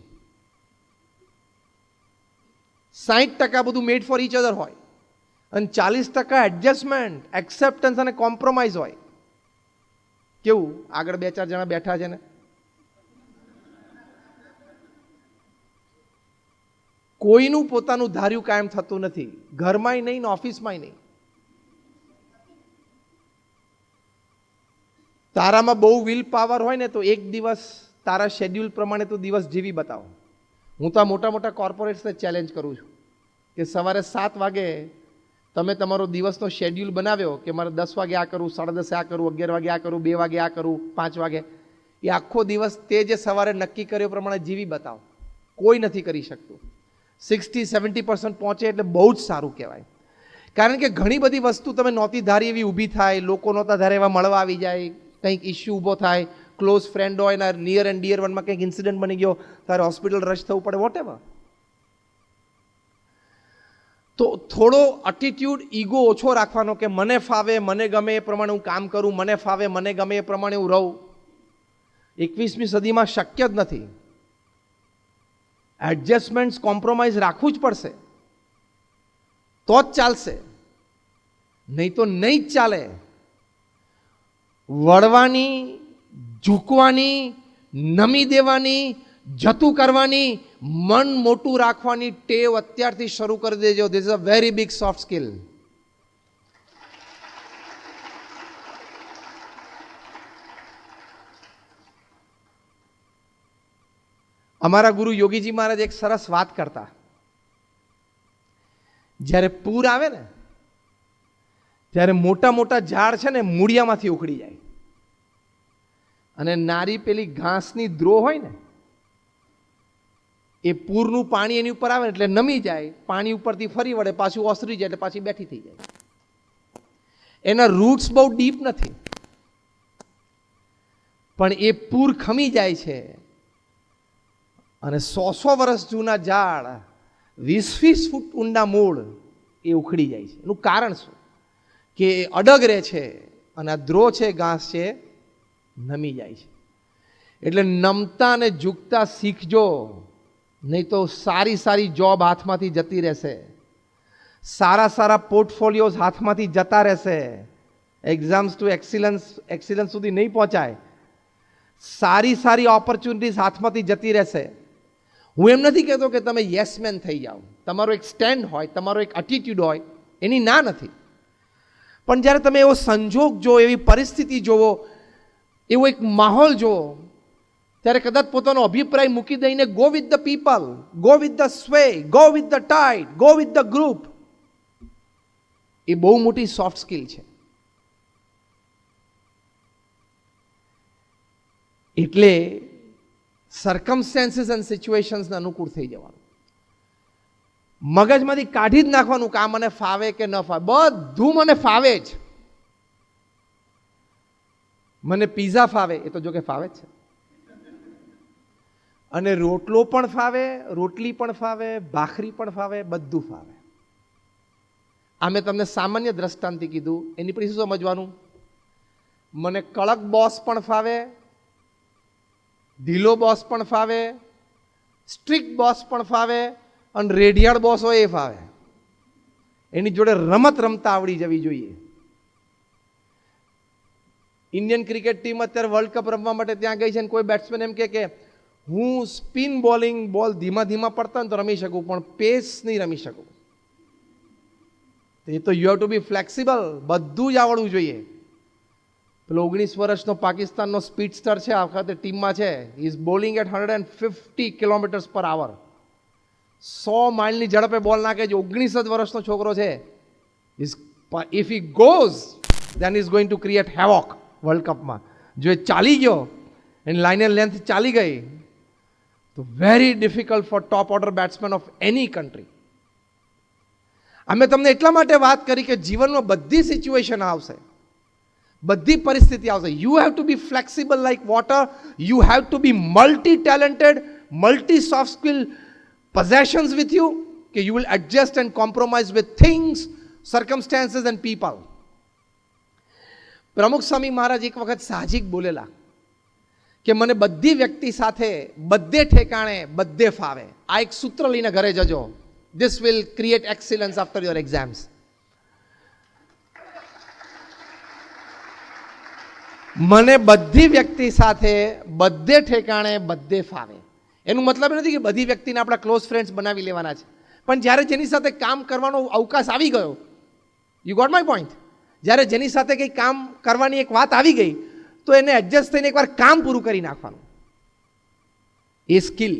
[SPEAKER 1] 60% બધું મેડ ફોર ઈચ અધર હોય અને 40% એડજસ્ટમેન્ટ, એક્સેપ્ટન્સ અને કોમ્પ્રોમાઇઝ હોય. કેવું આગળ 2-4 જણા બેઠા છે ને, કોઈનું પોતાનું ધાર્યું કાયમ થતું નથી, ઘરમાંય નહીં ને ઓફિસમાંય નહીં. તારામાં બહુ વિલ પાવર હોય ને તો એક દિવસ તારા શેડ્યુલ પ્રમાણે તું દિવસ જીવી બતાવો. હું તો આ મોટા મોટા કોર્પોરેટ્સને ચેલેન્જ કરું છું કે સવારે 7 વાગે તમે તમારો દિવસનો શેડ્યુલ બનાવ્યો કે મારે 10 વાગે આ કરું, 10:30 આ કરું, 11 વાગે આ કરું, 2 વાગે આ કરું, 5 વાગે, એ આખો દિવસ તે જે સવારે નક્કી કર્યો પ્રમાણે જીવી બતાવો. કોઈ નથી કરી શકતું. 60-70% પહોંચે એટલે બહુ જ સારું કહેવાય. કારણ કે ઘણી બધી વસ્તુ તમે નહોતી ધારી એવી ઊભી થાય, લોકો નહોતા ધારે એવા મળવા આવી જાય, કંઈક ઇસ્યુ ઊભો થાય, ક્લોઝ ફ્રેન્ડ હોય ને નિયર એન્ડ ડિયર વનમાં કંઈક ઇન્સિડન્ટ બની ગયો, તારે હોસ્પિટલ રશ થવું પડે, વોટ એવર. તો થોડો એટીટ્યુડ, ઈગો ઓછો રાખવાનો કે મને ફાવે, મને ગમે એ પ્રમાણે હું કામ કરું, મને ફાવે, મને ગમે એ પ્રમાણે હું રહું. 21મી સદીમાં શક્ય જ નથી. એડજસ્ટમેન્ટ્સ, કોમ્પ્રોમાઇઝ રાખવું જ પડશે તો જ ચાલશે, નહીં તો નહીં જ ચાલે. વળવાની, ઝૂકવાની, નમી દેવાની, જતું કરવાની, મન મોટું રાખવાની ટેવ અત્યારથી શરૂ કરી દેજો. This is a very big soft skill. અમારા ગુરુ યોગીજી મહારાજ એક સરસ વાત કરતા. જ્યારે પૂર આવે ને ત્યારે મોટા મોટા ઝાડ છે ને મૂળિયામાંથી ઉખડી જાય અને નારી પેલી ઘાસની દ્રો હોય ને એ પૂરનું પાણી એની ઉપર આવે એટલે નમી જાય, પાણી ઉપરથી ફરી વળે, પાછું ઓસરી જાય એટલે પાછી બેઠી થઈ જાય. એના રૂટ્સ બહુ ડીપ નથી પણ એ પૂર ખમી જાય છે અને 100 વર્ષ જૂના ઝાડ 20 ફૂટ ઊંડા મૂળ એ ઉખડી જાય છે. એનું કારણ શું? કે અડગ રહે છે અને આ દ્રો છે, ઘાસ છે, નમી જાય છે. એટલે નમતા અને ઝૂકતા શીખજો, નહીં તો સારી સારી જોબ હાથમાંથી જતી રહેશે, સારા સારા પોર્ટફોલિયોઝ હાથમાંથી જતા રહેશે, એક્ઝામ્સ ટુ એક્સિલન્સ સુધી નહીં પહોંચાય, સારી સારી ઓપોર્ચ્યુનિટીઝ હાથમાંથી જતી રહેશે. હું એમ નથી કહેતો કે તમે યસમેન થઈ જાઓ, તમારો એક સ્ટેન્ડ હોય, તમારો એક એટીટ્યુડ હોય, એની ના નથી. પણ જ્યારે તમે એવો સંજોગ જુઓ, એવી પરિસ્થિતિ જોવો, એવો એક માહોલ જુઓ, ત્યારે કદાચ પોતાનો અભિપ્રાય મૂકી દઈને go with the people, go with the sway, go with the tide, go with the group. એ બહુ મોટી સોફ્ટ સ્કિલ છે. એટલે સર્કમસ્ટેન્સીસ એન્ડ સિચ્યુએશન્સને અનુકૂળ થઈ જવાનું, મગજમાંથી કાઢી જ નાખવાનું કે આ મને ફાવે કે ન ફાવે. બધું મને ફાવે જ. મને પીઝા ફાવે, એ તો જો કે ફાવે જ છે, અને રોટલો પણ ફાવે, રોટલી પણ ફાવે, ભાખરી પણ ફાવે, બધું ફાવે. આ મેં તમને સામાન્ય દ્રષ્ટાંતથી કીધું. એની પછી શું સમજવાનું? મને કડક બોસ પણ ફાવે, ઢીલો બોસ પણ ફાવે, સ્ટ્રિક્ટ બોસ પણ ફાવે, અને રેડિયાળ બોસ હોય એ ફાવે. એની જોડે રમત રમતા આવડી જવી જોઈએ. ઇન્ડિયન ક્રિકેટ ટીમ અત્યારે વર્લ્ડ કપ રમવા માટે ત્યાં ગઈ છે, ને કોઈ બેટ્સમેન એમ કે હું સ્પિન બોલિંગ બોલ ધીમા ધીમા પડતા ને તો રમી શકું, પણ પેસ નહીં રમી શકું. એ તો you have to be flexible. બધું જ આવડવું જોઈએ. પેલો 19 વર્ષનો પાકિસ્તાનનો સ્પીડસ્ટર છે, આ વખતે ટીમમાં છે. ઇઝ બોલિંગ એટ 150 કિલોમીટર્સ પર આવર. 100 માઇલની ઝડપે બોલ નાખે છે. 19 જ વર્ષનો છોકરો છે. If he goes then is going to create havoc world કપમાં. જો એ ચાલી ગયો, એની લાઇન લેન્થ ચાલી ગઈ, તો very difficult for top order batsman of any country. અમે તમને એટલા માટે વાત કરી કે જીવનમાં બધી સિચ્યુએશન આવશે, બધી પરિસ્થિતિ આવશે. You have to be flexible like water. You have to be multi talented, multi soft skill possessions with you, કે you will adjust and compromise with things, circumstances and people. પ્રમુખ સ્વામી મહારાજ એક વખત સાહજિક બોલેલા કે મને બધી વ્યક્તિ સાથે બધે ઠેકાણે બધે ફાવે. આ એક સૂત્ર લઈને ઘરે જજો. This will create excellence after your exams. મને બધી વ્યક્તિ સાથે બધે ઠેકાણે બધે ફાવે. એનું મતલબ નથી કે બધી વ્યક્તિને આપણા ક્લોઝ ફ્રેન્ડ્સ બનાવી લેવાના છે, પણ જ્યારે જેની સાથે કામ કરવાનો અવકાશ આવી ગયો, યુ ગોટ માય પોઈન્ટ, જ્યારે જેની સાથે કંઈ કામ કરવાની એક વાત આવી ગઈ, તો એને એડજસ્ટ થઈને એકવાર કામ પૂરું કરી નાખવાનું, એ સ્કિલ.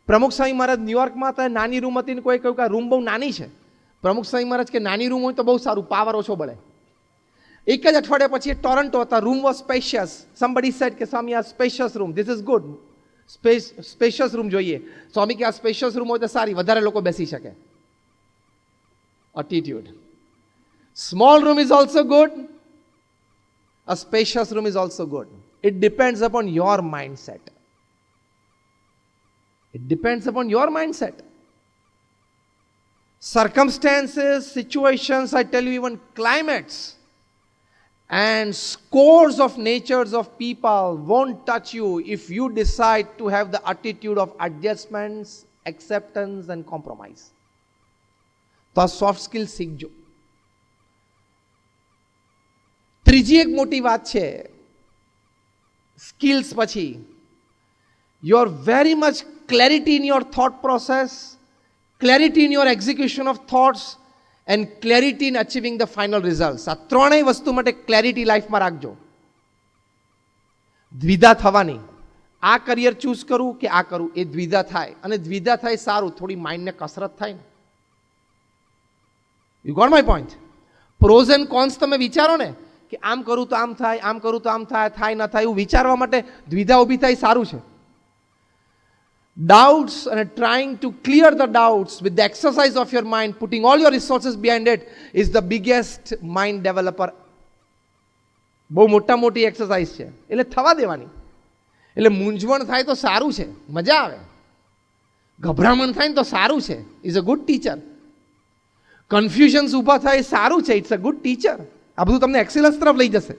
[SPEAKER 1] પ્રમુખ સ્વામી મહારાજ ન્યુયોર્કમાં હતા, નાની રૂમ હતી ને કોઈ કહ્યું કે આ રૂમ બહુ નાની છે. પ્રમુખ સ્વામી મહારાજ કે નાની રૂમ હોય તો બહુ સારું, પાવર ઓછો બળે. એક જ અઠવાડિયા પછી ટોરન્ટો હતા, room was spacious. Somebody said કે સ્વામી આ spacious room, this is good, spacious room જોઈએ. સ્વામી કે આ સ્પેશિયસ રૂમ હોય તો સારી, વધારે લોકો બેસી શકે. Attitude. Small room is also good, a spacious room is also good. It depends upon your mindset. It depends upon your mindset. Circumstances, situations, I tell you, even climates and scores of natures of people won't touch you if you decide to have the attitude of adjustments, acceptance and compromise. તો આ soft skill શીખજો. ત્રીજી એક મોટી વાત છે skills પછી, your very much clarity in your thought process, clarity in your execution of thoughts and clarity in achieving the final result. આ ત્રણેય વસ્તુ માટે ક્લેરિટી લાઈફમાં રાખજો. દ્વિધા થવાની, આ કરિયર ચૂઝ કરું કે આ કરું, એ દ્વિધા થાય, અને દ્વિધા થાય સારું, થોડી માઇન્ડને કસરત થાય ને. You got my point. Pros and cons તમે વિચારો ને કે આમ કરું તો આમ થાય, આમ કરું તો આમ થાય, થાય ન થાય, એવું વિચારવા માટે દ્વિધા ઊભી થાય સારું છે. Doubts and trying to clear the doubts with the exercise of your mind, putting all your resources behind it, is the biggest mind developer. બહુ મોટી એક્સરસાઇઝ છે, એટલે થવા દેવાની. એટલે મૂંઝવણ થાય તો સારું છે, મજા આવે. ગભરામણ થાય ને તો સારું છે, is a good teacher. Confusions ઊભા થાય સારું છે, ઇટ્સ અ ગુડ ટીચર. આ બધું તમને એક્સેલન્સ તરફ લઈ જશે.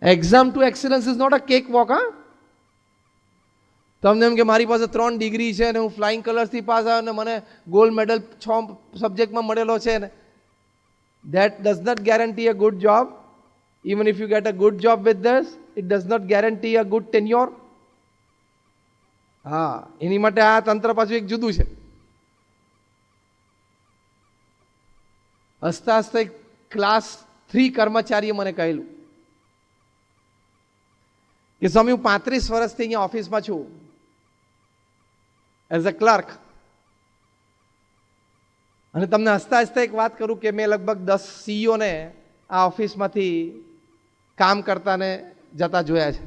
[SPEAKER 1] Exam to excellence is not a cake walk. હા, તમને એમ કે મારી પાસે 3 ડિગ્રી છે ને હું ફ્લાઇંગ કલર્સથી પાસ આવ્યો ને મને ગોલ્ડ મેડલ 6 સબ્જેક્ટમાં મળેલો છે ને, that does not guarantee a good job. Even if you get a good job with this, it does not guarantee a good tenure. હા, એની માટે આ તંત્ર પાછું એક જુદું છે. હસતા હસતા એક ક્લાસ 3 કર્મચારીએ મને કહેલું કે સ્વામી હું 35 વર્ષથી અહીંયા ઓફિસમાં છું એઝ અ ક્લર્ક, અને તમને હસતા હસતા એક વાત કરું કે મેં લગભગ 10 સીઈઓને આ ઓફિસમાંથી કામ કરતાને જતા જોયા છે.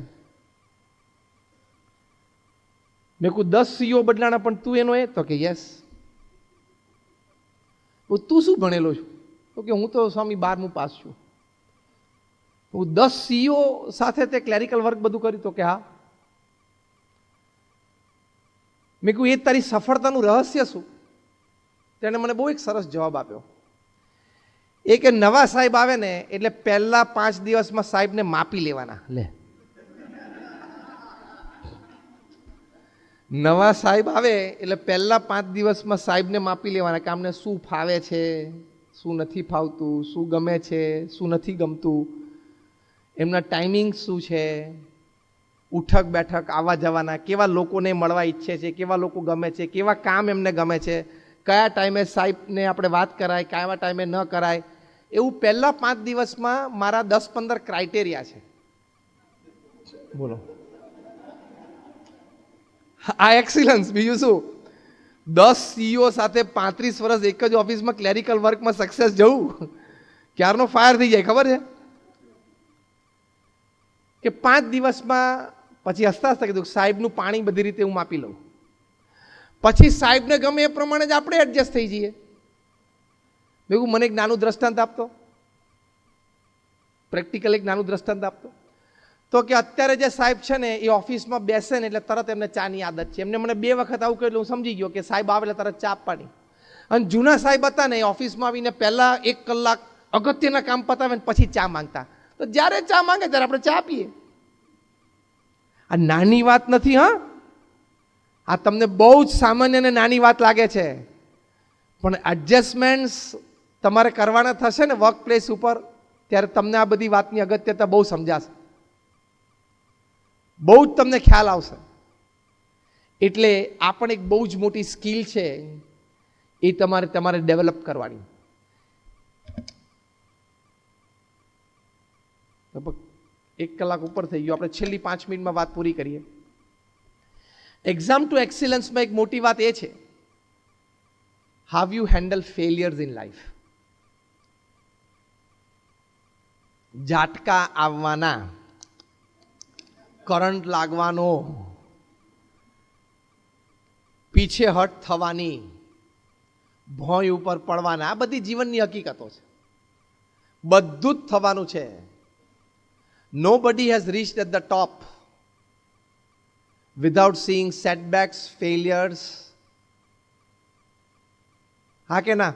[SPEAKER 1] મેં કહું 10 સીઈઓ બદલાણા પણ તું એનો એ? તો કે યસ. તું શું ભણેલો છું? તો કે હું તો સ્વામી 12મું પાસ છું. હું 10 સીઈઓ સાથે તે ક્લેરિકલ વર્ક બધું કર્યું? તો કે હા. મેં કહ્યું એ તારી સફળતાનું રહસ્ય શું? તેણે મને બહુ એક સરસ જવાબ આપ્યો. એ કે નવા સાહેબ આવે ને એટલે પહેલા 5 દિવસમાં સાહેબને માપી લેવાના. લે, નવા સાહેબ આવે એટલે પહેલા 5 દિવસમાં સાહેબને માપી લેવાના કે આમને શું ફાવે છે, શું નથી ફાવતું, શું ગમે છે, શું નથી ગમતું, એમના ટાઈમિંગ શું છે, ઉઠક બેઠક આવવા જવાના, કેવા લોકોને મળવા ઈચ્છે છે, કેવા લોકો ગમે છે, કેવા કામ એમને ગમે છે, કયા ટાઈમે સાહેબને આપણે વાત કરાય, કયા ટાઈમે ન કરાય, એવું પહેલા 5 દિવસમાં મારા 10-15 ક્રાઇટેરિયા છે. બોલો, આ એક્સિલન્સ. બીજું શું? 10 સીઈઓ સાથે 35 વર્ષ એક જ ઓફિસમાં ક્લેરિકલ વર્કમાં સક્સેસ જવું, ક્યારનો ફાયર થઈ જાય ખબર છે કે 5 દિવસમાં. પછી હસતા હસતા કીધું સાહેબનું પાણી બધી રીતે હું માપી લઉં, પછી સાહેબને ગમે એ પ્રમાણે જ આપણે એડજસ્ટ થઈ જઈએ. મેં મને એક નાનું દ્રષ્ટાંત આપતો, પ્રેક્ટિકલ એક નાનું દ્રષ્ટાંત આપતો. તો કે અત્યારે જે સાહેબ છે ને એ ઓફિસમાં બેસે ને એટલે તરત એમને ચાની આદત છે. એમને મને 2 વખત આવું કહ્યું, હું સમજી ગયો કે સાહેબ આવે એટલે તરત ચા આપવાની. અને જૂના સાહેબ હતા ને એ ઓફિસમાં આવીને પહેલા 1 કલાક અગત્યના કામ પતાવે ને પછી ચા માંગતા. તો જ્યારે ચા માંગે ત્યારે આપણે ચા આપીએ. આ નાની વાત નથી. હા, આ તમને બહુ જ સામાન્ય અને નાની વાત લાગે છે, પણ એડજસ્ટમેન્ટ્સ તમારે કરવાના થશે ને વર્ક પ્લેસ ઉપર, ત્યારે તમને આ બધી વાતની અગત્યતા બહુ સમજાશે, બહુ જ તમને ખ્યાલ આવશે. એટલે આ પણ એક બહુ જ મોટી સ્કિલ છે, એ તમારે ડેવલપ કરવાની. લગભગ 1 કલાક ઉપર થઈ ગયો, આપણે છેલ્લી 5 મિનિટમાં વાત પૂરી કરીએ. એક્ઝામ ટુ એક્સિલન્સમાં એક મોટી વાત એ છે, how you handle failures in life. ઝાટકા આવવાના, કરંટ લાગવાનો, પીછેહટ થવાની, ભોંય ઉપર પડવાના, આ બધી જીવનની હકીકતો છે. બધું જ થવાનું છે. Nobody has reached at the top without seeing setbacks, failures. હા કે ના?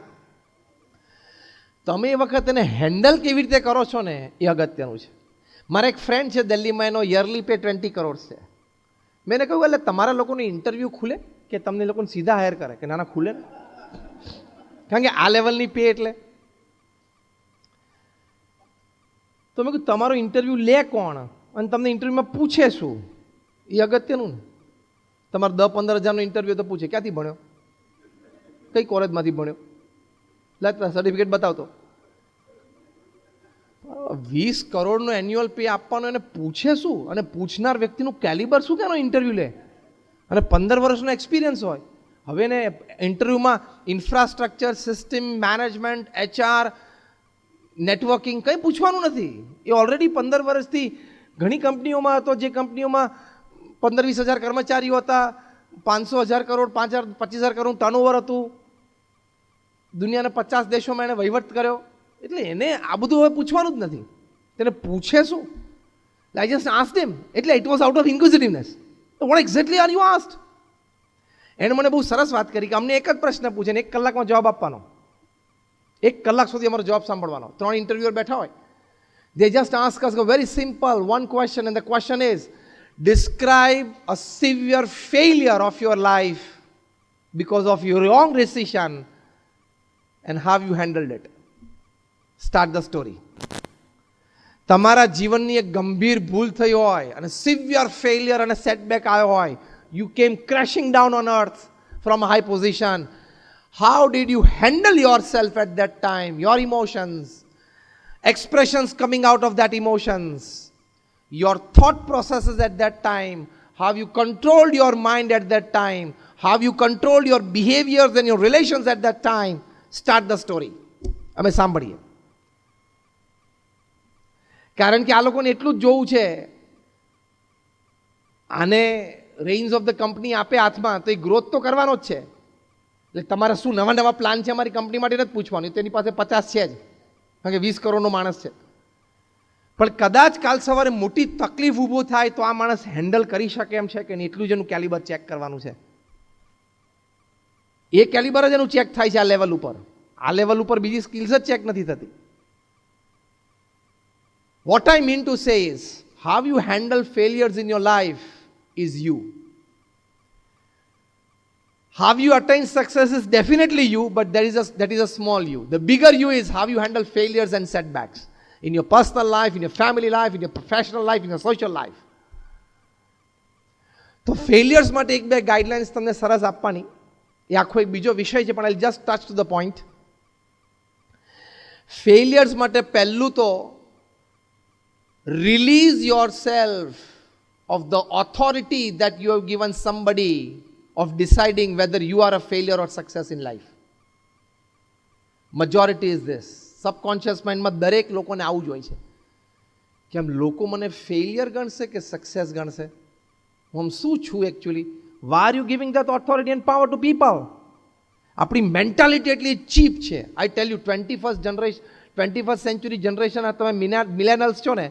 [SPEAKER 1] તમે એ વખત એને હેન્ડલ કેવી રીતે કરો છો ને એ અગત્યનું છે. મારા એક ફ્રેન્ડ છે દિલ્હીમાં, એનો યરલી પે 20 કરોડ છે. મેં એને કહ્યું એટલે તમારા લોકોની ઇન્ટરવ્યૂ ખુલે કે તમને લોકોને સીધા હાયર કરે? કે ના ના ખુલે ને, કારણ કે આ લેવલની પે એટલે. તો મેં કહ્યું તમારો ઇન્ટરવ્યૂ લે કોણ અને તમને ઇન્ટરવ્યૂમાં પૂછે શું એ અગત્યનું ને. તમારે 10-15 હજારનો ઇન્ટરવ્યૂ તો પૂછે ક્યાંથી ભણ્યો, કઈ કોલેજમાંથી ભણ્યો, લાગતા સર્ટિફિકેટ બતાવતો. 20 કરોડનો એન્યુઅલ પે આપવાનો એને પૂછે શું? અને પૂછનાર વ્યક્તિનું કેલિબર શું કે એનો ઇન્ટરવ્યૂ લે? અને 15 વર્ષનો એક્સપિરિયન્સ હોય. હવે એને ઇન્ટરવ્યૂમાં infrastructure, system management, HR, networking કંઈ પૂછવાનું નથી. એ ઓલરેડી 15 વર્ષથી ઘણી કંપનીઓમાં હતો, જે કંપનીઓમાં 15-20 હજાર કર્મચારીઓ હતા, 500,000 કરોડ 25,000 કરોડ ટર્નઓવર હતું, દુનિયાના 50 દેશોમાં એને વહીવટ કર્યો. એટલે એને આ બધું હવે પૂછવાનું જ નથી. તેને પૂછે શું? I just asked him. એટલે it was out of inquisitiveness. What exactly are you asked? એણે મને બહુ સરસ વાત કરી કે અમને એક જ પ્રશ્ન પૂછે ને 1 કલાકમાં જવાબ આપવાનો. 1 કલાક સુધી અમારો જવાબ સાંભળવાનો. 3 ઇન્ટરવ્યુઅર બેઠા હોય. They just ask us a very simple one question, and the question is, describe a severe failure of your life because of your wrong decision and how you handled it. Start the story. તમારા જીવનની એક ગંભીર ભૂલ થઈ હોય અને severe failure અને setback આવ્યો હોય, you came crashing down on earth from a high position. How did you handle yourself at that time? Your emotions, expressions coming out of that emotions, your thought processes at that time, how you controlled your mind at that time, how you controlled your behaviors and your relations at that time. Start the story. અમે સાંભળીએ. કારણ કે આ લોકોને એટલું જ જોવું છે, આને રેન્જ ઓફ ધ કંપની આપે હાથમાં તો એ ગ્રોથ તો કરવાનો જ છે. એટલે તમારા શું નવા નવા પ્લાન છે અમારી કંપની માટે નથી પૂછવાનું, તેની પાસે 50 છે જ, કારણ કે 20 કરોડનો માણસ છે. પણ કદાચ કાલ સવારે મોટી તકલીફ ઊભો થાય તો આ માણસ હેન્ડલ કરી શકે એમ છે કે નહીં, એટલું જ એનું કેલિબર ચેક કરવાનું છે. એ કેલિબર જ એનું ચેક થાય છે આ લેવલ ઉપર. આ લેવલ ઉપર બીજી સ્કિલ્સ જ ચેક નથી થતી. What I mean to say is how you handle failures in your life is you. How you attain success is definitely you, but that is a small you. The bigger you is how you handle failures and setbacks in your personal life, in your family life, in your professional life, in your social life. તો failures માટે એક બે guidelines તમને સરસ આપવાની, એ આખો એક બીજો વિષય છે, પણ I just touch to the point. Failures માટે પહેલું તો release your self of the authority that you have given somebody of deciding whether you are a failure or success in life. Majority is this. Subconscious mind માં દરેક લોકોને આવું જ હોય છે કે આમ લોકો મને ફેલિયર ગણશે કે સક્સેસ ગણશે, હું શું છું actually. why are you giving that authority and power to people? આપણી મેન્ટાલિટી એટલી ચીપ છે. I tell you, 21st century generation, તમે મિલેનિયલ્સ છો ને,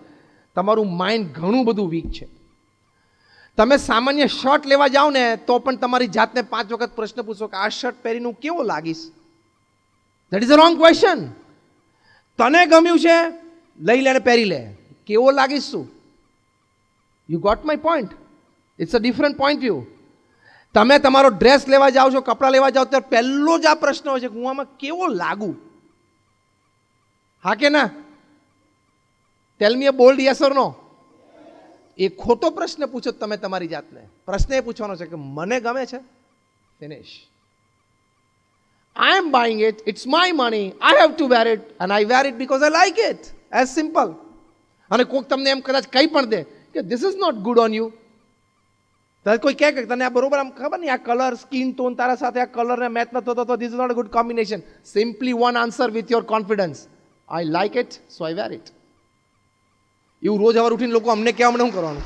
[SPEAKER 1] તમારું માઇન્ડ ઘણું બધું વીક છે. તમે સામાન્ય શર્ટ લેવા જાઓ ને તો પણ તમારી જાતને 5 વખત પ્રશ્ન પૂછો કે આ શર્ટ પહેરીને હું કેવો લાગીશ. That is a wrong question. તને ગમ્યું છે, લઈ લે ને પહેરી લે, કેવો લાગીશ શું? You got my point. It's a different point view. તમે તમારો ડ્રેસ લેવા જાઓ છો, કપડાં લેવા જાઓ ત્યારે પહેલો જ આ પ્રશ્ન હોય છે કે હું આમાં કેવો લાગુ. હા કે ના? ટેલ મી અ બોલ્ડ યસ ઓર નો. એ ખોટો પ્રશ્ન પૂછો તમે તમારી જાતને. પ્રશ્ન એ પૂછવાનો છે કે મને ગમે છે, finish. I am buying it, it's my money, I have to wear it and I wear it because I like it. As simple. અને કોઈક તમને એમ કદાચ કંઈ પણ દે કે this is not good on you, તો કોઈ કહે કે તને આ બરોબર આમ ખબર નહીં, આ કલર સ્કિન ટોન તારા સાથે આ કલરને મેચ ન થતો, તો this is not a good combination. Simply one answer with your confidence, I like it so I wear it. એવું રોજ સવાર ઉઠીને લોકો અમને કહેવા, અમને શું કરવાનું?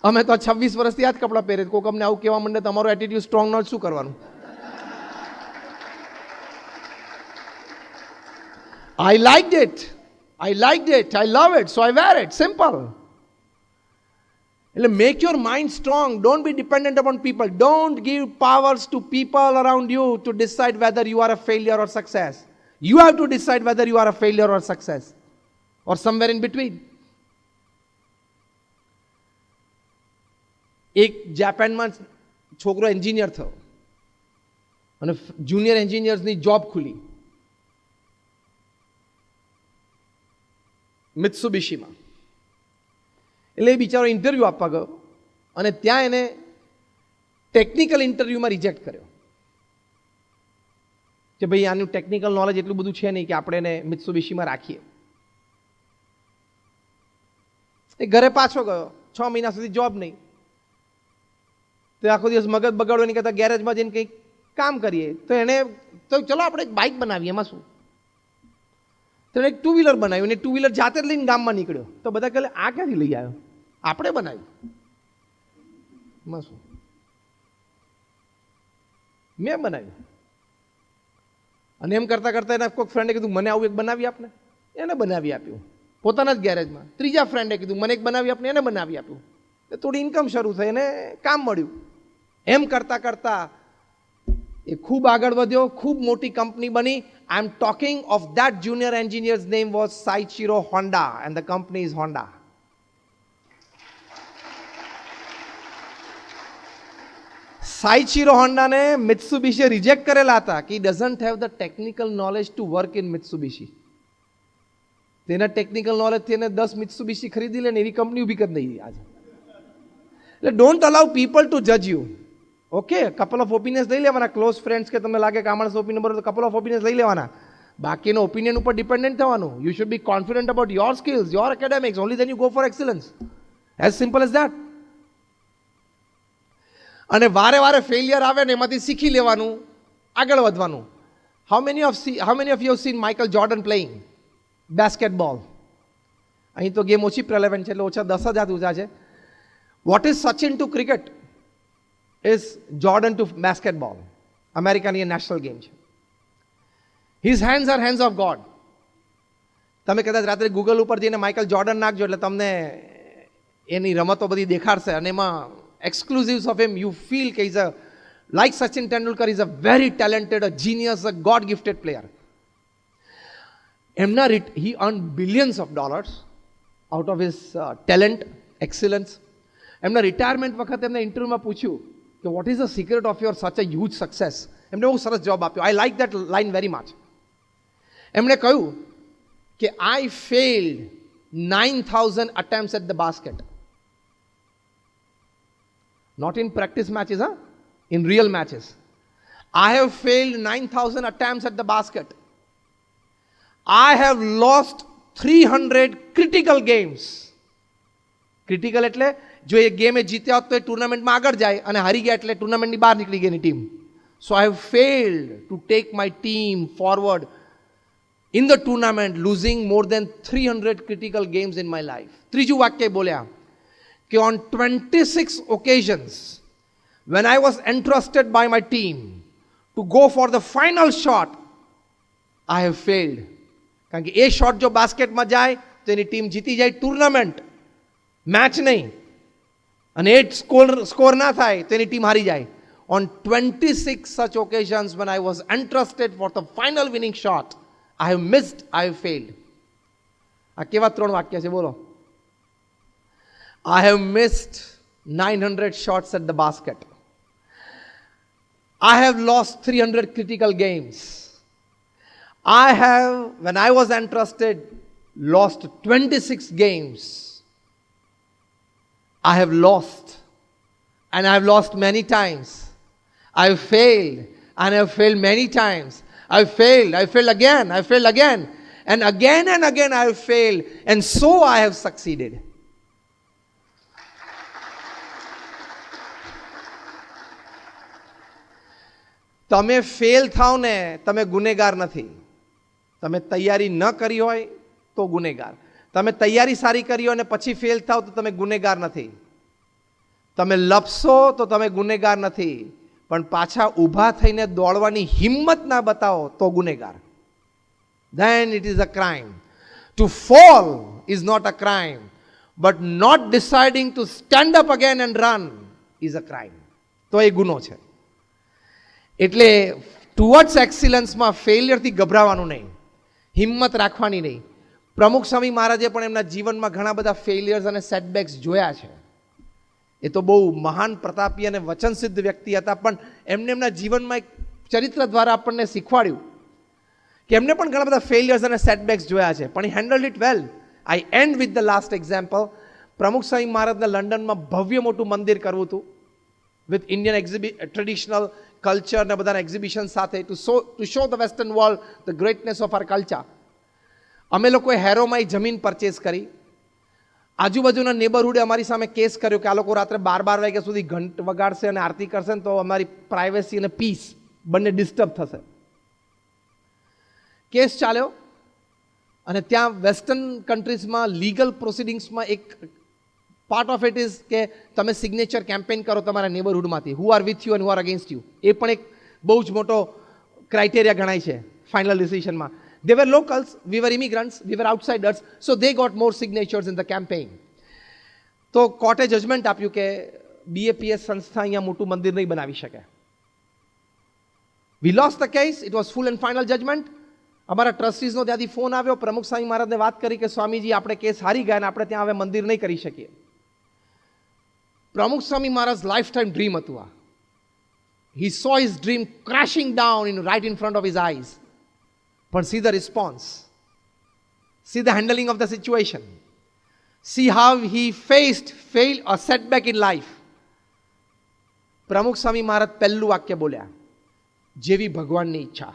[SPEAKER 1] અમે તો 26 વર્ષથી આ જ કપડાં પહેરે, કોઈક અમને આવું કહેવા માંડે તમારો એટીટ્યુડ સ્ટ્રોંગ ન, શું કરવાનું? I liked it, I love it, so I wear it. Simple. એટલે make your mind strong. Don't be dependent upon people. Don't give powers to people around you to decide whether you are a failure or success. You have to decide whether you are a failure or success or somewhere in between. એક જાપાનમાં છોકરો engineer થયો અને junior એન્જિનિયર્સની job ખુલી મિત્સુબિશીમાં. એટલે એ બિચારો interview આપવા ગયો અને ત્યાં એને ટેકનિકલ ઇન્ટરવ્યૂમાં રિજેક્ટ કર્યો કે ભાઈ આનું ટેકનિકલ નોલેજ એટલું બધું છે નહીં કે આપણે એને મિત્સુબિશીમાં રાખીએ. એ ઘરે પાછો ગયો, 6 મહિના સુધી જોબ નહીં. તો આખો દિવસ મગજ બગાડો નહીં કરતા ગેરેજમાં જઈને કંઈક કામ કરીએ. તો એને તો ચલો આપણે એક બાઇક બનાવીએ, એમાં શું? તો એને એક 2 વ્હીલર બનાવ્યું અને 2 વ્હીલર જાતે જ લઈને ગામમાં નીકળ્યો. તો બધા કહે આ ક્યાંથી લઈ આવ્યો? આપણે બનાવ્યું, એમાં શું? મેં બનાવ્યું. અને એમ કરતાં કરતાં એના કોઈક ફ્રેન્ડે કીધું મને આવું એક બનાવી આપને, એને બનાવી આપ્યું પોતાના જ ગેરેજમાં. ત્રીજા ફ્રેન્ડે કીધું મને એક બનાવી આપને, એને બનાવી આપ્યું. થોડી ઇન્કમ શરૂ થઈ અને કામ મળ્યું. એમ કરતાં કરતાં એ ખૂબ આગળ વધ્યો, ખૂબ મોટી કંપની બની. I am talking of that junior engineers name was Soichiro Honda and the company is Honda. Soichiro હોન્ડાને મિત્સુબિશીએ રિજેક્ટ કરેલા હતા કે doesn't have the technical knowledge to work in Mitsubishi. તેના ટેકનિકલ નોલેજથી એને 10 મિત્સુબિશી ખરીદી લે ને એવી કંપની ઊભી કરી દઈ આજે. એટલે ડોન્ટ અલાઉ પીપલ ટુ જજ you. Okay, couple of opinions લઈ લેવાના. ક્લોઝ ફ્રેન્ડ્સ કે તમને લાગે કે આ માણસ ઓપિનિયન બરોબર, તો કપલ ઓફ ઓપિનિયન્સ લઈ લેવાના. બાકીનો ઓપિનિયન ઉપર ડિપેન્ડન્ટ થવાનું. You should be confident about your skills, your academics. Only then you go for excellence. As simple as that. અને વારે વારે ફેલિયર આવે ને એમાંથી શીખી લેવાનું, આગળ વધવાનું. How many of you seen Michael Jordan playing basketball? અહીં તો ગેમ ઓછી પ્રેલેવન્ટ છે એટલે ઓછા 10,000 ઊંચા છે. What is Sachin to cricket is Jordan to basketball. અમેરિકાની નેશનલ ગેમ છે. His hands are hands of God. તમે કદાચ રાત્રે ગૂગલ ઉપર જઈને માઇકલ જોર્ડન નાખજો એટલે તમને એની રમતો બધી દેખાડશે, અને એમાં exclusives of him you feel કે is a like Sachin Tendulkar is a very talented, a genius, a god gifted player. એમના he earn billions of dollars out of his talent, excellence. એમના રિટાયરમેન્ટ વખતે એમને ઇન્ટરવ્યુમાં પૂછ્યું કે what is the secret of your such a huge success. એમને બહુ સરસ જવાબ આપ્યો. I like that line very much. એમણે કહ્યું કે I failed 9,000 attempts at the basket. Not in practice matches, in real matches. I have failed 9,000 attempts at the basket. I have lost 300 critical games. Critical એટલે જો એ game જીત્યા હોત તો એ ટુર્નામેન્ટમાં આગળ જાય, અને હારી ગયા એટલે ટુર્નામેન્ટની બહાર નીકળી ગઈ એની team. So I have failed to take my team forward in the tournament, losing more than 300 critical games in my life. ત્રીજું વાક્ય બોલ્યા કે on 26 occasions when I was entrusted by my team to go for the final shot, I have failed. કારણ કે એ shot જો બાસ્કેટમાં જાય તો એની team જીતી જાય, ટુર્નામેન્ટ, મેચ નહીં. અને એ સ્કોર ના થાય તો એની ટીમ હારી જાય. On 26 such occasions when I was entrusted for the final winning shot, I have missed, I have failed. આ કેવા 3 વાક્ય છે બોલો? I have missed 900 shots at the basket. I have lost 300 critical games. I have, when I was entrusted, lost 26 games. I have lost, and I have lost many times. I have failed, and I have failed many times. I failed again, and again I have failed, and so I have succeeded. તમે fail થાવ ને, તમે ગુનેગાર નથી. તમે તૈયારી ન કરી હોય તો ગુનેગાર. તમે તૈયારી સારી કરી હોય ને પછી ફેલ થાવ તો તમે ગુનેગાર નથી. તમે લપસો તો તમે ગુનેગાર નથી, પણ પાછા ઊભા થઈને દોડવાની હિંમત ના બતાવો તો ગુનેગાર. Then it is a crime. To fall is not a crime, but not deciding to stand up again and run is a crime. તો એ ગુનો છે. એટલે ટુવર્ડ્સ એક્સિલન્સમાં ફેલિયરથી ગભરાવાનું નહીં, હિંમત રાખવાની નહીં. પ્રમુખ સ્વામી મહારાજે પણ એમના જીવનમાં ઘણા બધા ફેલિયર્સ અને સેટબેક્સ જોયા છે. એ તો બહુ મહાન, પ્રતાપી અને વચનસિદ્ધ વ્યક્તિ હતા, પણ એમને એમના જીવનમાં એક ચરિત્ર દ્વારા આપણને શીખવાડ્યું કે એમને પણ ઘણા બધા ફેલિયર્સ અને સેટબેક્સ જોયા છે, પણ he handled it well. I end with the last example. Pramukh Swami મહારાજના લંડનમાં ભવ્ય મોટું મંદિર કરવું હતું, વિથ ઇન્ડિયન ટ્રેડિશનલ કલ્ચર ને બધાના એક્ઝિબિશન સાથે, to show the western world the greatness of our culture. અમે લોકોએ હેરોમાં એ જમીન પરચેસ કરી. આજુબાજુના નેબરહુડે અમારી સામે કેસ કર્યો કે આ લોકો રાત્રે 12 વાગ્યા સુધી ઘંટ વગાડશે અને આરતી કરશે ને તો અમારી પ્રાઇવેસી અને પીસ બંને ડિસ્ટર્બ થશે. કેસ ચાલ્યો, અને ત્યાં વેસ્ટર્ન કન્ટ્રીઝમાં લીગલ પ્રોસિડિંગ્સમાં એક પાર્ટ ઓફ ઇટ ઇઝ કે તમે સિગ્નેચર કેમ્પેન કરો તમારા નેબરહુડમાંથી, who are with you and who are against you. એ પણ એક બહુ જ મોટો ક્રાઇટેરિયા ગણાય છે ફાઇનલ ડિસિઝનમાં. They were locals, we were immigrants, we were outsiders, so they got more signatures in the campaign. તો કોર્ટે જજમેન્ટ આપ્યું કે BAPS સંસ્થા અહીંયા મોટું મંદિર નહીં બનાવી શકે. We lost the case, it was full and final judgment. અમારા ટ્રસ્ટીઝનો ત્યાંથી ફોન આવ્યો, પ્રમુખ સ્વામી મહારાજને વાત કરી કે સ્વામીજી આપણે કેસ હારી ગયા અને આપણે ત્યાં હવે મંદિર નહીં કરી શકીએ. પ્રમુખ Swami Maharaj life time dream હતું આ. He saw his dream crashing down right in front of his eyes. But see the response, see the handling of the situation, see how he faced a setback in life. પ્રમુખ સ્વામી મહારાજ પહેલું વાક્ય બોલ્યા, જેવી ભગવાનની ઈચ્છા.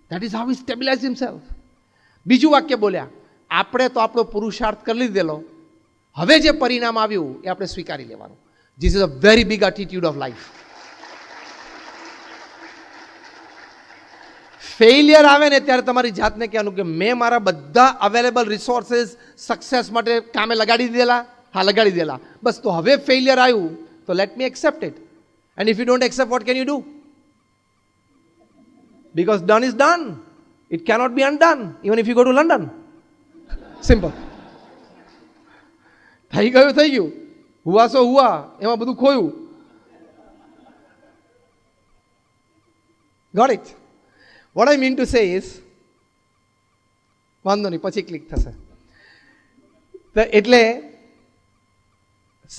[SPEAKER 1] That is how he stabilized himself. બીજું વાક્ય બોલ્યા, આપણે તો આપણો પુરુષાર્થ કરી લીધેલો, હવે જે પરિણામ આવ્યું એ આપણે સ્વીકારી લેવાનું. This is a very big attitude of life. Failure આવે ને ત્યારે તમારી જાતને કહેવાનું કે મેં મારા બધા અવેલેબલ રિસોર્સિસ સક્સેસ માટે કામે લગાડી દીધેલા, હા લગાડી દીધેલા, બસ તો હવે ફેલિયર આવ્યું તો let me accept it. And if you don't accept what can you do? Because done is done. It cannot be undone, even if you go to London. Simple. થઈ ગયું. હુઆ સો હુઆ, એમાં બધું ખોયું. Got it? What I mean to say is, વાંધો નહીં પછી click થશે. એટલે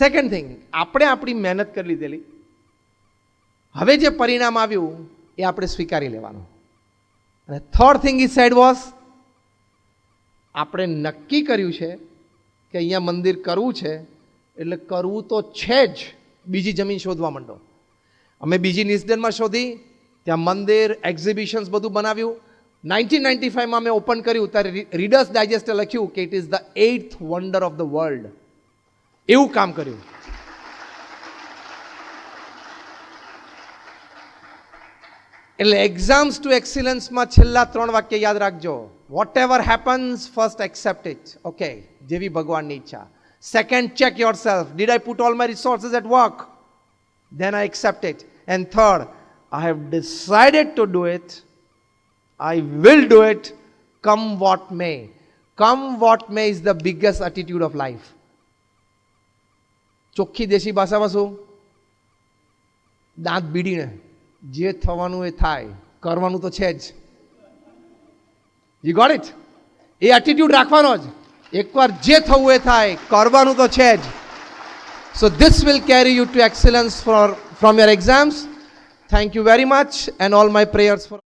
[SPEAKER 1] second thing, આપણે આપણી મહેનત કરી લીધેલી, હવે જે પરિણામ આવ્યું એ આપણે સ્વીકારી લેવાનું. અને third thing is said was, આપણે નક્કી કર્યું છે કે અહીંયા મંદિર કરવું છે એટલે કરવું તો છે જ, બીજી જમીન શોધવા માંડો. અમે બીજી નિસ્ડનમાં શોધી, ત્યાં મંદિર, એક્ઝિબિશન્સ બધું બનાવ્યું. 1995માં અમે ઓપન કર્યું ત્યારે રીડર્સ ડાયજેસ્ટે લખ્યું કે it is the 8th wonder of the world. એવું કામ કર્યું. એટલે એક્ઝામ્સ ટુ એક્સિલન્સમાં છેલ્લા 3 વાક્ય યાદ રાખજો. Whatever happens, first accept it. Okay, જેવી ભગવાનની ઈચ્છા. Second, check yourself, did I put all my resources at work? Then I accept it. And third, I have decided to do it. I will do it, come what may. Come what may is the biggest attitude of life. ચોખ્ખી દેશી ભાષામાં શું? દાંત બીડીને જે થવાનું એ થાય, કરવાનું તો છે જ. You got it? A attitude રાખવાનો જ. એકવાર જે થવું એ થાય, કરવાનું તો છે જ. So this will carry you to excellence from your exams. Thank you very much, and all my prayers for